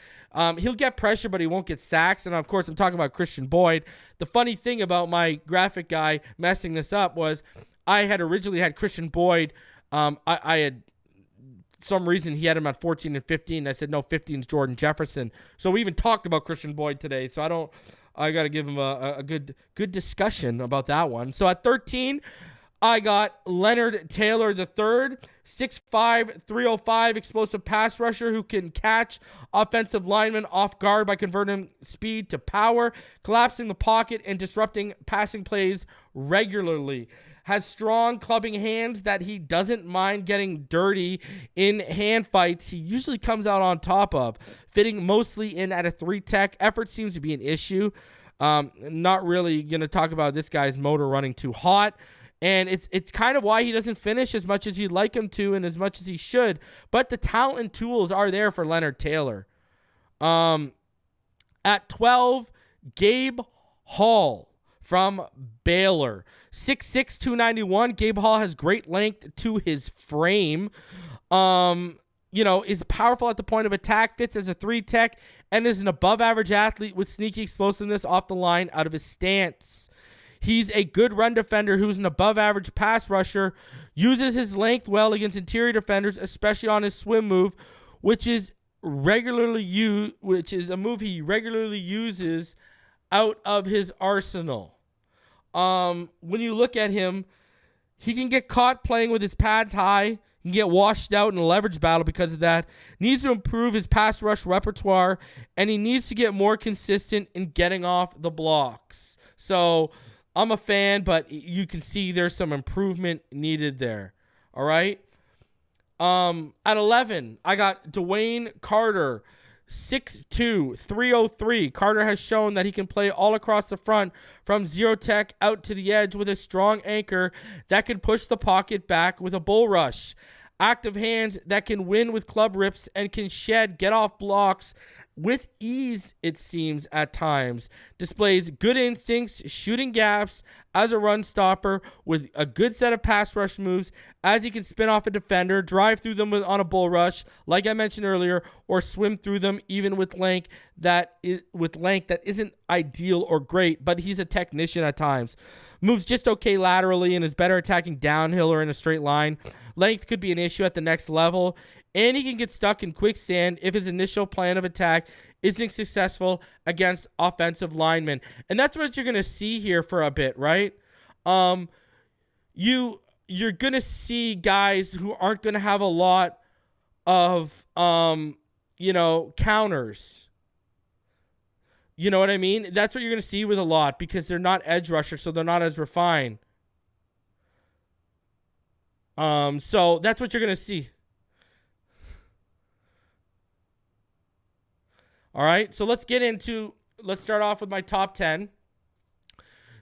He'll get pressure, but he won't get sacks. And, of course, I'm talking about Christian Boyd. The funny thing about my graphic guy messing this up was I had originally had Christian Boyd. I had some reason he had him at 14 and 15. I said, no, 15 is Jordan Jefferson. So we even talked about Christian Boyd today. So I got to give him a good discussion about that one. So at 13, I got Leonard Taylor III, 6'5", 305, explosive pass rusher who can catch offensive linemen off guard by converting speed to power, collapsing the pocket, and disrupting passing plays regularly. Has strong clubbing hands that he doesn't mind getting dirty in hand fights. He usually comes out on top of. Fitting mostly in at a 3 tech. Effort seems to be an issue. Not really going to talk about this guy's motor running too hot. And it's kind of why he doesn't finish as much as you'd like him to and as much as he should. But the talent and tools are there for Leonard Taylor. At 12, Gabe Hall from Baylor. 6'6", 291. Gabe Hall has great length to his frame. Is powerful at the point of attack, fits as a 3 tech, and is an above-average athlete with sneaky explosiveness off the line out of his stance. He's a good run defender who's an above-average pass rusher, uses his length well against interior defenders, especially on his swim move, which is which is a move he regularly uses out of his arsenal. When you look at him, he can get caught playing with his pads high. He can get washed out in a leverage battle because of that. Needs to improve his pass rush repertoire, and he needs to get more consistent in getting off the blocks. So I'm a fan, but you can see there's some improvement needed there. All right. At 11, I got Dwayne Carter, 6'2", 303. Carter has shown that he can play all across the front from zero tech out to the edge with a strong anchor that can push the pocket back with a bull rush. Active hands that can win with club rips and can get off blocks with ease, it seems, at times. Displays good instincts, shooting gaps as a run stopper with a good set of pass rush moves, as he can spin off a defender, drive through them on a bull rush, like I mentioned earlier, or swim through them even with length that isn't ideal or great, but he's a technician at times. Moves just okay laterally and is better attacking downhill or in a straight line. Length could be an issue at the next level, and he can get stuck in quicksand if his initial plan of attack isn't successful against offensive linemen. And that's what you're going to see here for a bit, right? You're going to see guys who aren't going to have a lot of, counters. You know what I mean? That's what you're going to see with a lot because they're not edge rushers, so they're not as refined. So that's what you're going to see. All right, so let's start off with my top 10.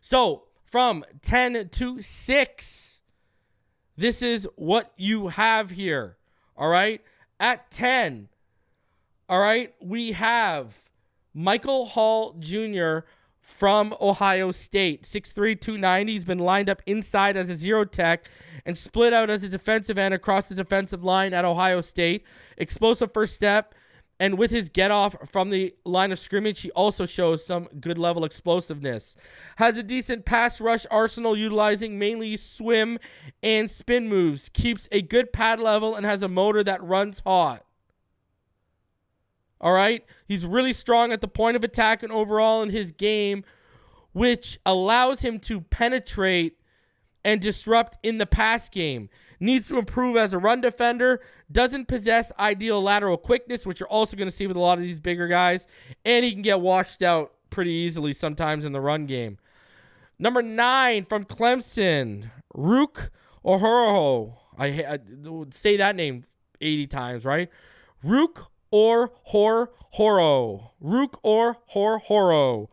So from 10 to 6, this is what you have here. All right, at 10, all right, we have Michael Hall Jr. from Ohio State, 6'3", 290. He's been lined up inside as a zero tech and split out as a defensive end across the defensive line at Ohio State. Explosive first step. And with his get off from the line of scrimmage, he also shows some good level explosiveness. Has a decent pass rush arsenal utilizing mainly swim and spin moves. Keeps a good pad level and has a motor that runs hot. All right. He's really strong at the point of attack and overall in his game, which allows him to penetrate and disrupt in the pass game. Needs to improve as a run defender. Doesn't possess ideal lateral quickness, which you're also going to see with a lot of these bigger guys. And he can get washed out pretty easily sometimes in the run game. Number 9 from Clemson, Rook Ohoro. I say that name 80 times, right? Rook or Horo. Rook or Horo.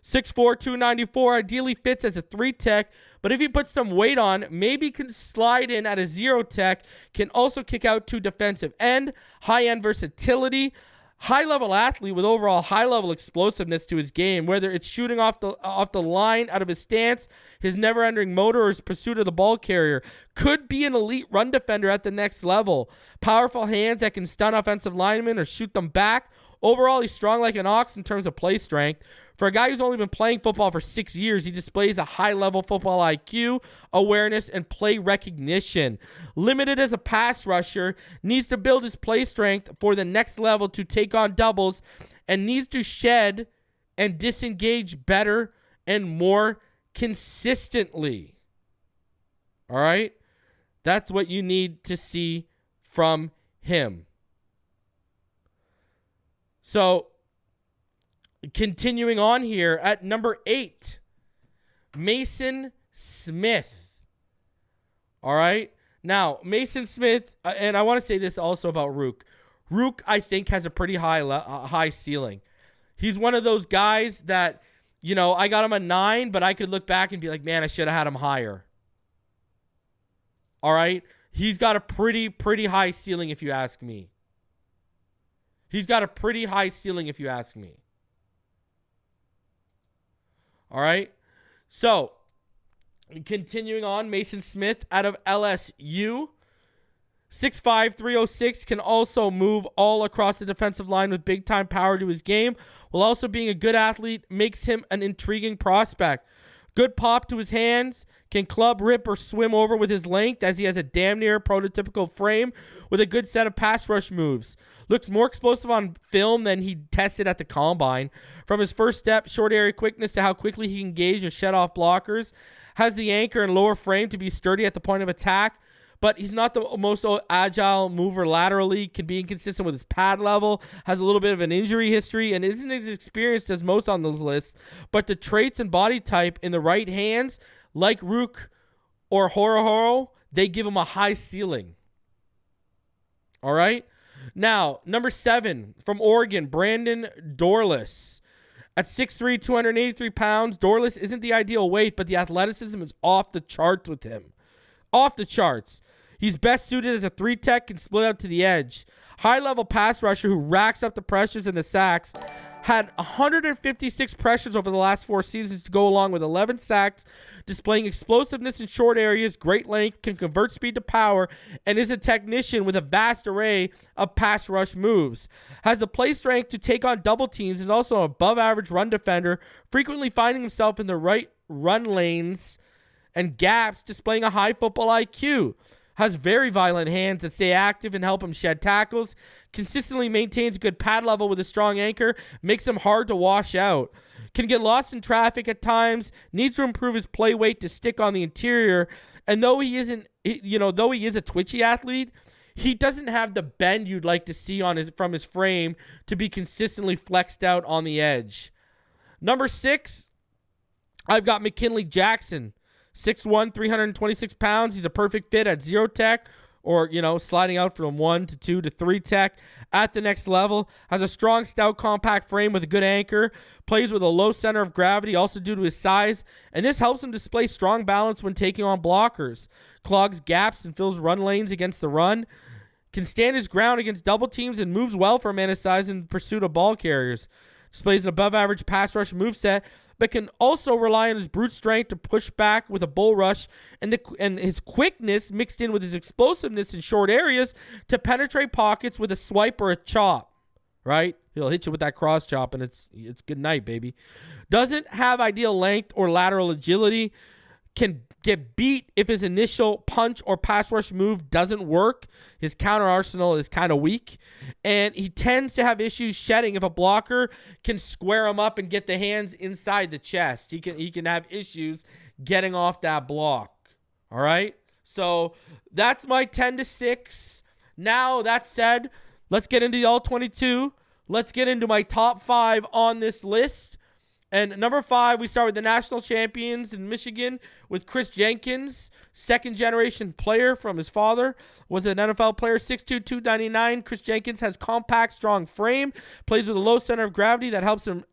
6'4", 294, ideally fits as a 3-tech, but if you put some weight on, maybe can slide in at a 0-tech, can also kick out to defensive end, high-end versatility, high-level athlete with overall high-level explosiveness to his game, whether it's shooting off the line out of his stance, his never-ending motor, or his pursuit of the ball carrier. Could be an elite run defender at the next level. Powerful hands that can stun offensive linemen or shoot them back. Overall, he's strong like an ox in terms of play strength. For a guy who's only been playing football for 6 years, he displays a high-level football IQ, awareness, and play recognition. Limited as a pass rusher, needs to build his play strength for the next level to take on doubles, and needs to shed and disengage better and more consistently. All right? That's what you need to see from him. So, continuing on here at number 8, Mason Smith. All right. Now, Mason Smith, and I want to say this also about Rook. Rook, I think, has a pretty high ceiling. He's one of those guys that, I got him a 9, but I could look back and be like, man, I should have had him higher. All right. He's got a pretty high ceiling, if you ask me. He's got a pretty high ceiling, if you ask me. All right. So, continuing on, Mason Smith out of LSU. 6'5", 306, can also move all across the defensive line with big-time power to his game, while also being a good athlete makes him an intriguing prospect. Good pop to his hands. Can club, rip, or swim over with his length, as he has a damn near prototypical frame with a good set of pass rush moves. Looks more explosive on film than he tested at the combine. From his first step, short area quickness, to how quickly he can engage and shed off blockers. Has the anchor and lower frame to be sturdy at the point of attack, but he's not the most agile mover laterally, can be inconsistent with his pad level, has a little bit of an injury history, and isn't as experienced as most on this list. But the traits and body type in the right hands, like Rook or Horo, they give him a high ceiling. All right? Now, number 7 from Oregon, Brandon Dorlus. At 6'3", 283 pounds, Dorlus isn't the ideal weight, but the athleticism is off the charts with him. Off the charts. He's best suited as a 3-tech, can split out to the edge. High-level pass rusher who racks up the pressures and the sacks. Had 156 pressures over the last 4 seasons to go along with 11 sacks, displaying explosiveness in short areas, great length, can convert speed to power, and is a technician with a vast array of pass rush moves. Has the play strength to take on double teams, and also an above-average run defender, frequently finding himself in the right run lanes and gaps, displaying a high football IQ. Has very violent hands that stay active and help him shed tackles. Consistently maintains a good pad level with a strong anchor. Makes him hard to wash out. Can get lost in traffic at times. Needs to improve his play weight to stick on the interior. And though he is a twitchy athlete, he doesn't have the bend you'd like to see from his frame to be consistently flexed out on the edge. Number 6, I've got McKinley Jackson. 6'1", 326 pounds. He's a perfect fit at 0-tech, or, sliding out from 1 to 2 to 3-tech at the next level. Has a strong, stout, compact frame with a good anchor. Plays with a low center of gravity, also due to his size. And this helps him display strong balance when taking on blockers. Clogs gaps and fills run lanes against the run. Can stand his ground against double teams and moves well for a man his size in pursuit of ball carriers. Displays an above-average pass rush moveset, but can also rely on his brute strength to push back with a bull rush and his quickness mixed in with his explosiveness in short areas to penetrate pockets with a swipe or a chop, right? He'll hit you with that cross chop, and it's good night, baby. Doesn't have ideal length or lateral agility. Can get beat if his initial punch or pass rush move doesn't work. His counter arsenal is kind of weak. And he tends to have issues shedding if a blocker can square him up and get the hands inside the chest. He can have issues getting off that block. All right? So that's my 10-6. Now, that said, let's get into the All-22. Let's get into my top 5 on this list. And number 5, we start with the national champions in Michigan with Chris Jenkins, second-generation player from his father. Was an NFL player, 6'2", 299. Chris Jenkins has compact, strong frame, plays with a low center of gravity that helps him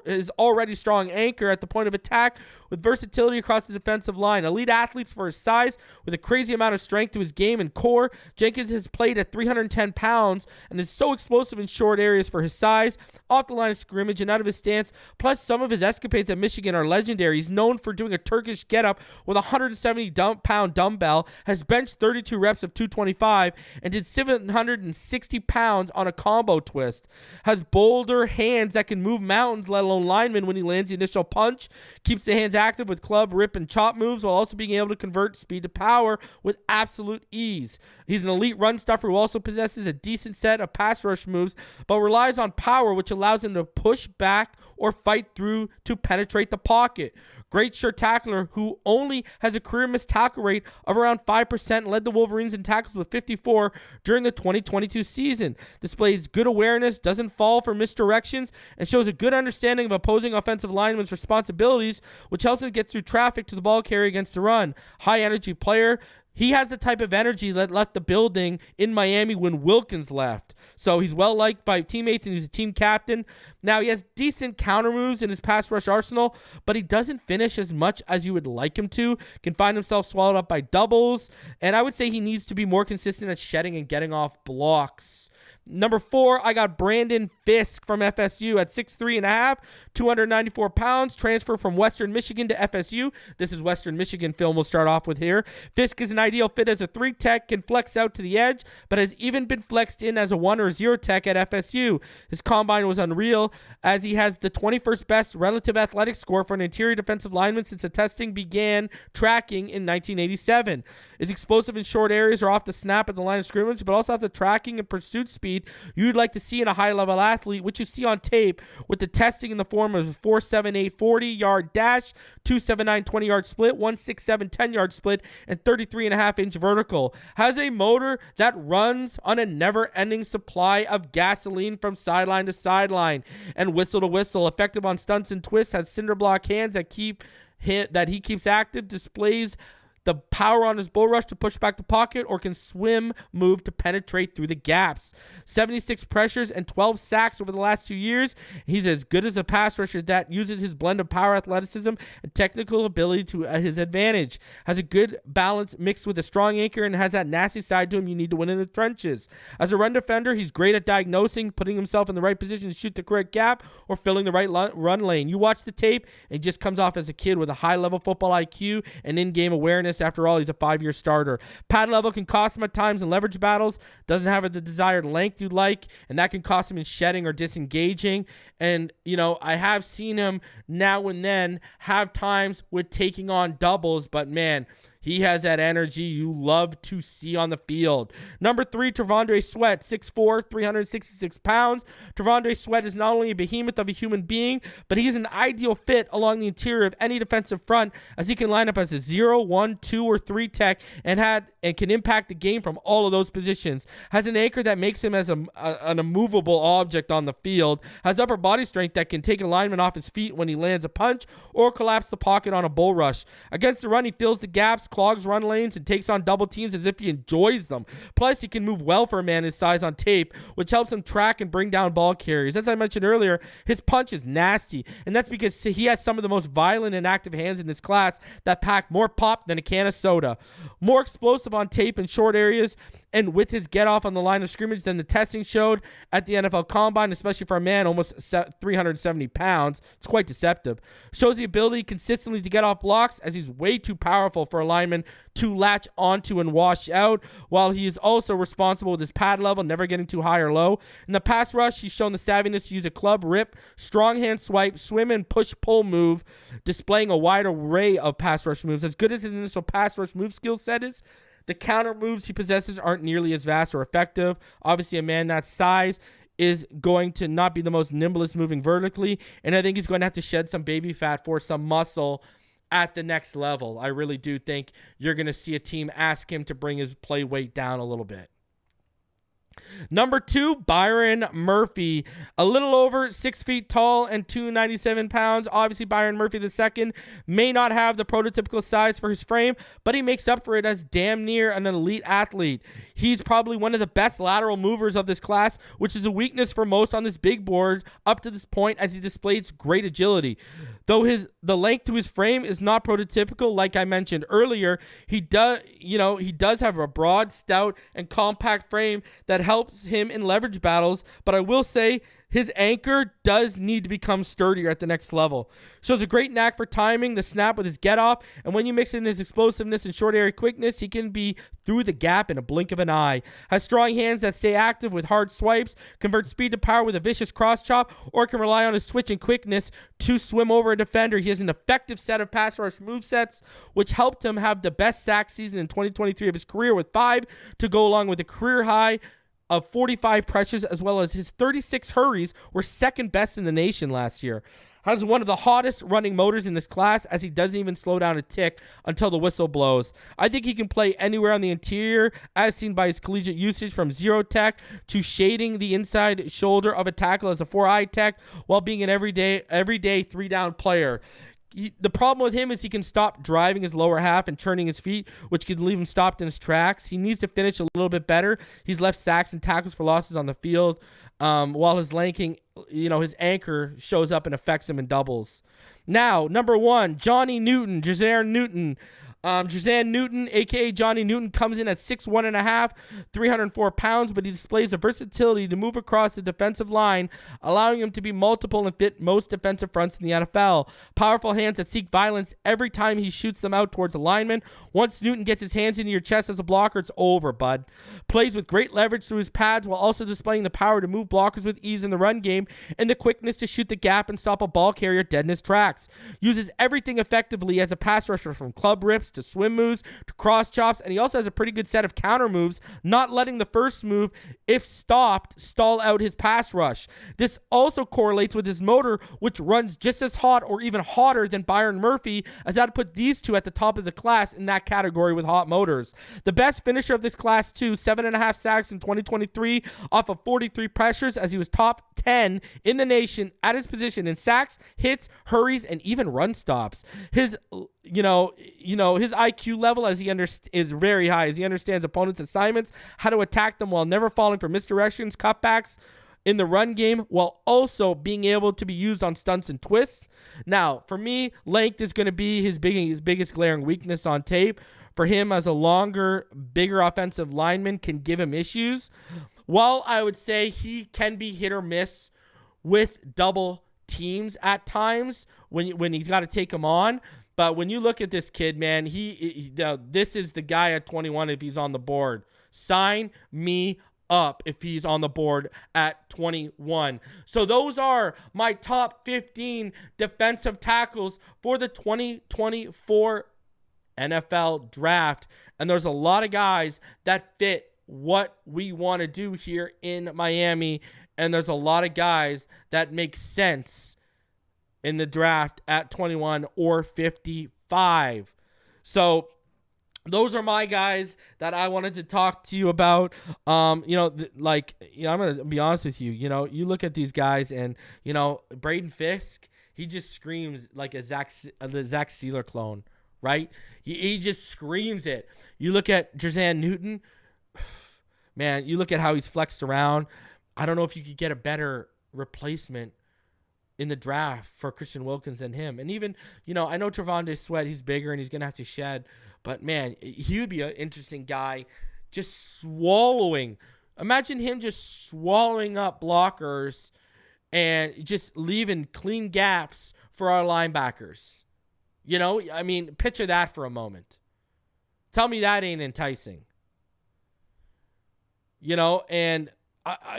his already strong anchor at the point of attack with versatility across the defensive line. Elite athletes for his size with a crazy amount of strength to his game and core. Jenkins has played at 310 pounds and is so explosive in short areas for his size, off the line of scrimmage and out of his stance. Plus, some of his escapades at Michigan are legendary. He's known for doing a Turkish getup with a 170-pound dumbbell, has benched 32 reps of 225, and did 760 pounds on a combo twist. Has boulder hands that can move mountains, let alone linemen, when he lands the initial punch. Keeps the hands active with club, rip, and chop moves, while also being able to convert speed to power with absolute ease. He's an elite run stuffer who also possesses a decent set of pass rush moves, but relies on power, which allows him to push back or fight through to penetrate the pocket. Great sure tackler who only has a career missed tackle rate of around 5%, led the Wolverines in tackles with 54 during the 2022 season. Displays good awareness, doesn't fall for misdirections, and shows a good understanding of opposing offensive linemen's responsibilities, which helps him get through traffic to the ball carrier against the run. High energy player. He has the type of energy that left the building in Miami when Wilkins left. So he's well liked by teammates, and he's a team captain. Now, he has decent counter moves in his pass rush arsenal, but he doesn't finish as much as you would like him to. Can find himself swallowed up by doubles, and I would say he needs to be more consistent at shedding and getting off blocks. Number 4, I got Brandon Fisk from FSU at 6'3.5", 294 pounds, transfer from Western Michigan to FSU. This is Western Michigan film we'll start off with here. Fisk is an ideal fit as a 3 tech, can flex out to the edge, but has even been flexed in as a 1 or 0 tech at FSU. His combine was unreal, as he has the 21st best relative athletic score for an interior defensive lineman since the testing began tracking in 1987. Is explosive in short areas or off the snap at the line of scrimmage, but also have the tracking and pursuit speed you'd like to see in a high-level athlete, which you see on tape with the testing in the form of a 4.78 40-yard dash, 2.79 20-yard split, 1.67 10-yard split, and 33.5-inch vertical. Has a motor that runs on a never-ending supply of gasoline from sideline to sideline and whistle to whistle. Effective on stunts and twists, has cinder block hands that he keeps active, displays the power on his bull rush to push back the pocket, or can swim move to penetrate through the gaps. 76 pressures and 12 sacks over the last 2 years. He's as good as a pass rusher that uses his blend of power, athleticism, and technical ability to his advantage. Has a good balance mixed with a strong anchor and has that nasty side to him you need to win in the trenches. As a run defender, he's great at diagnosing, putting himself in the right position to shoot the correct gap, or filling the right run lane. You watch the tape, and he just comes off as a kid with a high-level football IQ and in-game awareness. After all, he's a 5-year starter. Pad level can cost him at times in leverage battles. Doesn't have the desired length you'd like, and that can cost him in shedding or disengaging. And, I have seen him now and then have times with taking on doubles, but man, he has that energy you love to see on the field. Number 3, T'Vondre Sweat, 6'4", 366 pounds. T'Vondre Sweat is not only a behemoth of a human being, but he's an ideal fit along the interior of any defensive front, as he can line up as a 0, 1, 2, or 3 tech and can impact the game from all of those positions. Has an anchor that makes him as an immovable object on the field. Has upper body strength that can take a lineman off his feet when he lands a punch or collapse the pocket on a bull rush. Against the run, he fills the gaps, clogs run lanes, and takes on double teams as if he enjoys them. Plus, he can move well for a man his size on tape, which helps him track and bring down ball carriers. As I mentioned earlier, his punch is nasty, and that's because he has some of the most violent and active hands in this class that pack more pop than a can of soda. More explosive on tape in short areas and with his get off on the line of scrimmage than the testing showed at the NFL Combine, especially for a man almost 370 pounds. It's quite deceptive. Shows the ability consistently to get off blocks, as he's way too powerful for a lineman to latch onto and wash out, while he is also responsible with his pad level, never getting too high or low. In the pass rush, he's shown the savviness to use a club, rip, strong hand swipe, swim, and push-pull move, displaying a wide array of pass rush moves. As good as his initial pass rush move skill set is, the counter moves he possesses aren't nearly as vast or effective. Obviously, a man that size is going to not be the most nimblest moving vertically, and I think he's going to have to shed some baby fat for some muscle at the next level. I really do think you're going to see a team ask him to bring his play weight down a little bit. Number 2, Byron Murphy, a little over 6 feet tall and 297 pounds. Obviously, Byron Murphy II may not have the prototypical size for his frame, but he makes up for it as damn near an elite athlete. He's probably one of the best lateral movers of this class, which is a weakness for most on this big board up to this point, as he displays great agility. Though the length to his frame is not prototypical, like I mentioned earlier, he does have a broad, stout, and compact frame that helps him in leverage battles, but I will say his anchor does need to become sturdier at the next level. Shows a great knack for timing the snap with his get-off, and when you mix in his explosiveness and short area quickness, he can be through the gap in a blink of an eye. Has strong hands that stay active with hard swipes, converts speed to power with a vicious cross chop, or can rely on his twitch and quickness to swim over a defender. He has an effective set of pass rush movesets, which helped him have the best sack season in 2023 of his career with 5, to go along with a career high of 45 pressures, as well as his 36 hurries were second best in the nation last year. Has one of the hottest running motors in this class, as he doesn't even slow down a tick until the whistle blows. I think he can play anywhere on the interior, as seen by his collegiate usage, from 0 tech to shading the inside shoulder of a tackle as a 4-eye tech, while being an everyday 3-down player. The problem with him is he can stop driving his lower half and turning his feet, which could leave him stopped in his tracks. He needs to finish a little bit better. He's left sacks and tackles for losses on the field, while his his anchor shows up and affects him in doubles. Now, number 1, Johnny Newton, Jazair Newton, Xavien Newton, a.k.a. Johnny Newton, comes in at 6'1.5", 304 pounds, but he displays the versatility to move across the defensive line, allowing him to be multiple and fit most defensive fronts in the NFL. Powerful hands that seek violence every time he shoots them out towards a lineman. Once Newton gets his hands into your chest as a blocker, it's over, bud. Plays with great leverage through his pads while also displaying the power to move blockers with ease in the run game and the quickness to shoot the gap and stop a ball carrier dead in his tracks. Uses everything effectively as a pass rusher, from club rips to swim moves to cross chops, and he also has a pretty good set of counter moves, not letting the first move, if stopped, stall out his pass rush. This also correlates with his motor, which runs just as hot or even hotter than Byron Murphy, as I'd put these two at the top of the class in that category with hot motors. The best finisher of this class too, 7.5 sacks in 2023 off of 43 pressures, as he was top 10 in the nation at his position in sacks, hits, hurries, and even run stops. His his IQ level is very high, as he understands opponents' assignments, how to attack them while never falling for misdirections, cutbacks in the run game, while also being able to be used on stunts and twists. Now, for me, length is going to be his biggest glaring weakness on tape. For him, as a longer, bigger offensive lineman can give him issues. While I would say he can be hit or miss with double teams at times when he's got to take him on. But when you look at this kid, man, this is the guy at 21 if he's on the board. Sign me up if he's on the board at 21. So those are my top 15 defensive tackles for the 2024 NFL draft. And there's a lot of guys that fit what we want to do here in Miami. And there's a lot of guys that make sense in the draft at 21 or 55. So those are my guys that I wanted to talk to you about. I'm going to be honest with you. You look at these guys and, Braden Fisk, he just screams like the Zach Sealer clone, right? He just screams it. You look at Xavien Newton, man, you look at how he's flexed around. I don't know if you could get a better replacement in the draft for Christian Wilkins than him. And even, I know Trevonde Sweat, he's bigger and he's going to have to shed. But, man, he would be an interesting guy just swallowing. Imagine him just swallowing up blockers and just leaving clean gaps for our linebackers. Picture that for a moment. Tell me that ain't enticing. And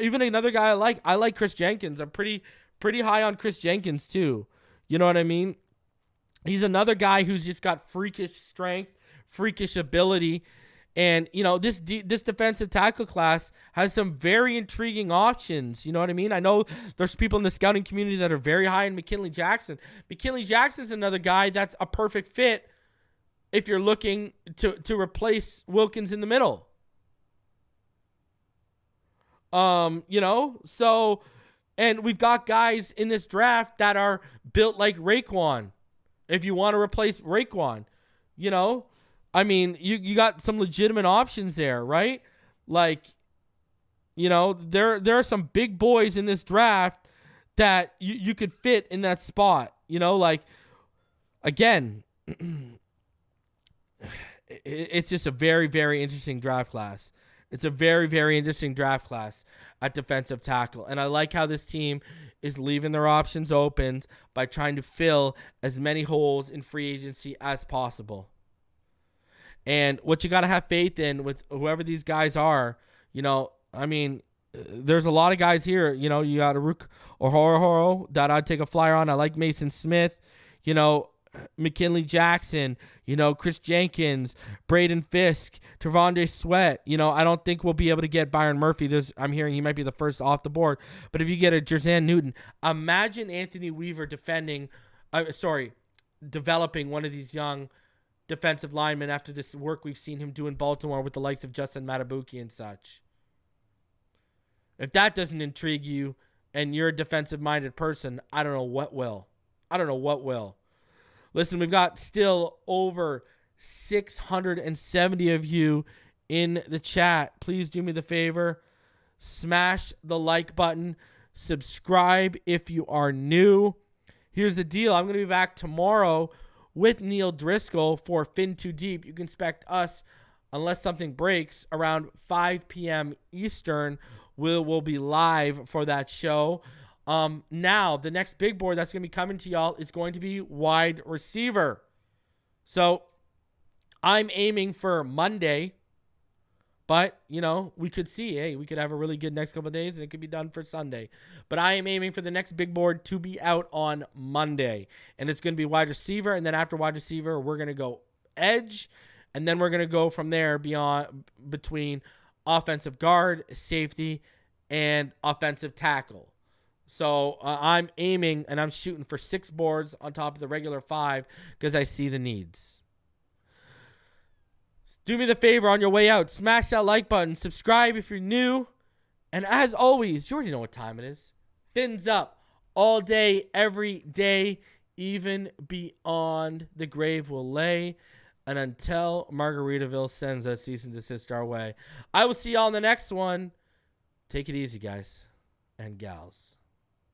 even another guy I like Chris Jenkins. I'm pretty high on Chris Jenkins too. You know what I mean? He's another guy who's just got freakish strength, freakish ability. And, this defensive tackle class has some very intriguing options. You know what I mean? I know there's people in the scouting community that are very high in McKinley Jackson. McKinley Jackson's another guy that's a perfect fit if you're looking to replace Wilkins in the middle. And we've got guys in this draft that are built like Raekwon. If you want to replace Raekwon, you got some legitimate options there, right? Like, there are some big boys in this draft that you could fit in that spot. Again, it's just a very, very interesting draft class. It's a very, very interesting draft class at defensive tackle. And I like how this team is leaving their options open by trying to fill as many holes in free agency as possible. And what you got to have faith in with whoever these guys are, there's a lot of guys here. You got Aruk Ohoro that I'd take a flyer on. I like Mason Smith, McKinley Jackson, Chris Jenkins, Braden Fisk, Trevonde Sweat. I don't think we'll be able to get Byron Murphy. I'm hearing he might be the first off the board. But if you get a Xavien Newton, imagine Anthony Weaver developing one of these young defensive linemen after this work we've seen him do in Baltimore with the likes of Justin Matabuki and such. If that doesn't intrigue you and you're a defensive-minded person, I don't know what will. Listen, we've got still over 670 of you in the chat. Please do me the favor. Smash the like button. Subscribe if you are new. Here's the deal. I'm going to be back tomorrow with Neil Driscoll for Fin Too Deep. You can expect us, unless something breaks, around 5 p.m. Eastern. We'll be live for that show. Now, the next big board that's going to be coming to y'all is going to be wide receiver. So I'm aiming for Monday. But, you know, we could see, hey, we could have a really good next couple of days, and it could be done for Sunday. But I am aiming for the next big board to be out on Monday. And it's going to be wide receiver, and then after wide receiver, we're going to go edge, and then we're going to go from there between offensive guard, safety, and offensive tackle. So I'm aiming, and I'm shooting for 6 boards on top of the regular 5 because I see the needs. Do me the favor on your way out. Smash that like button. Subscribe if you're new. And as always, you already know what time it is. Fins up all day, every day, even beyond the grave will lay. And until Margaritaville sends that cease and desist our way, I will see y'all in the next one. Take it easy, guys and gals.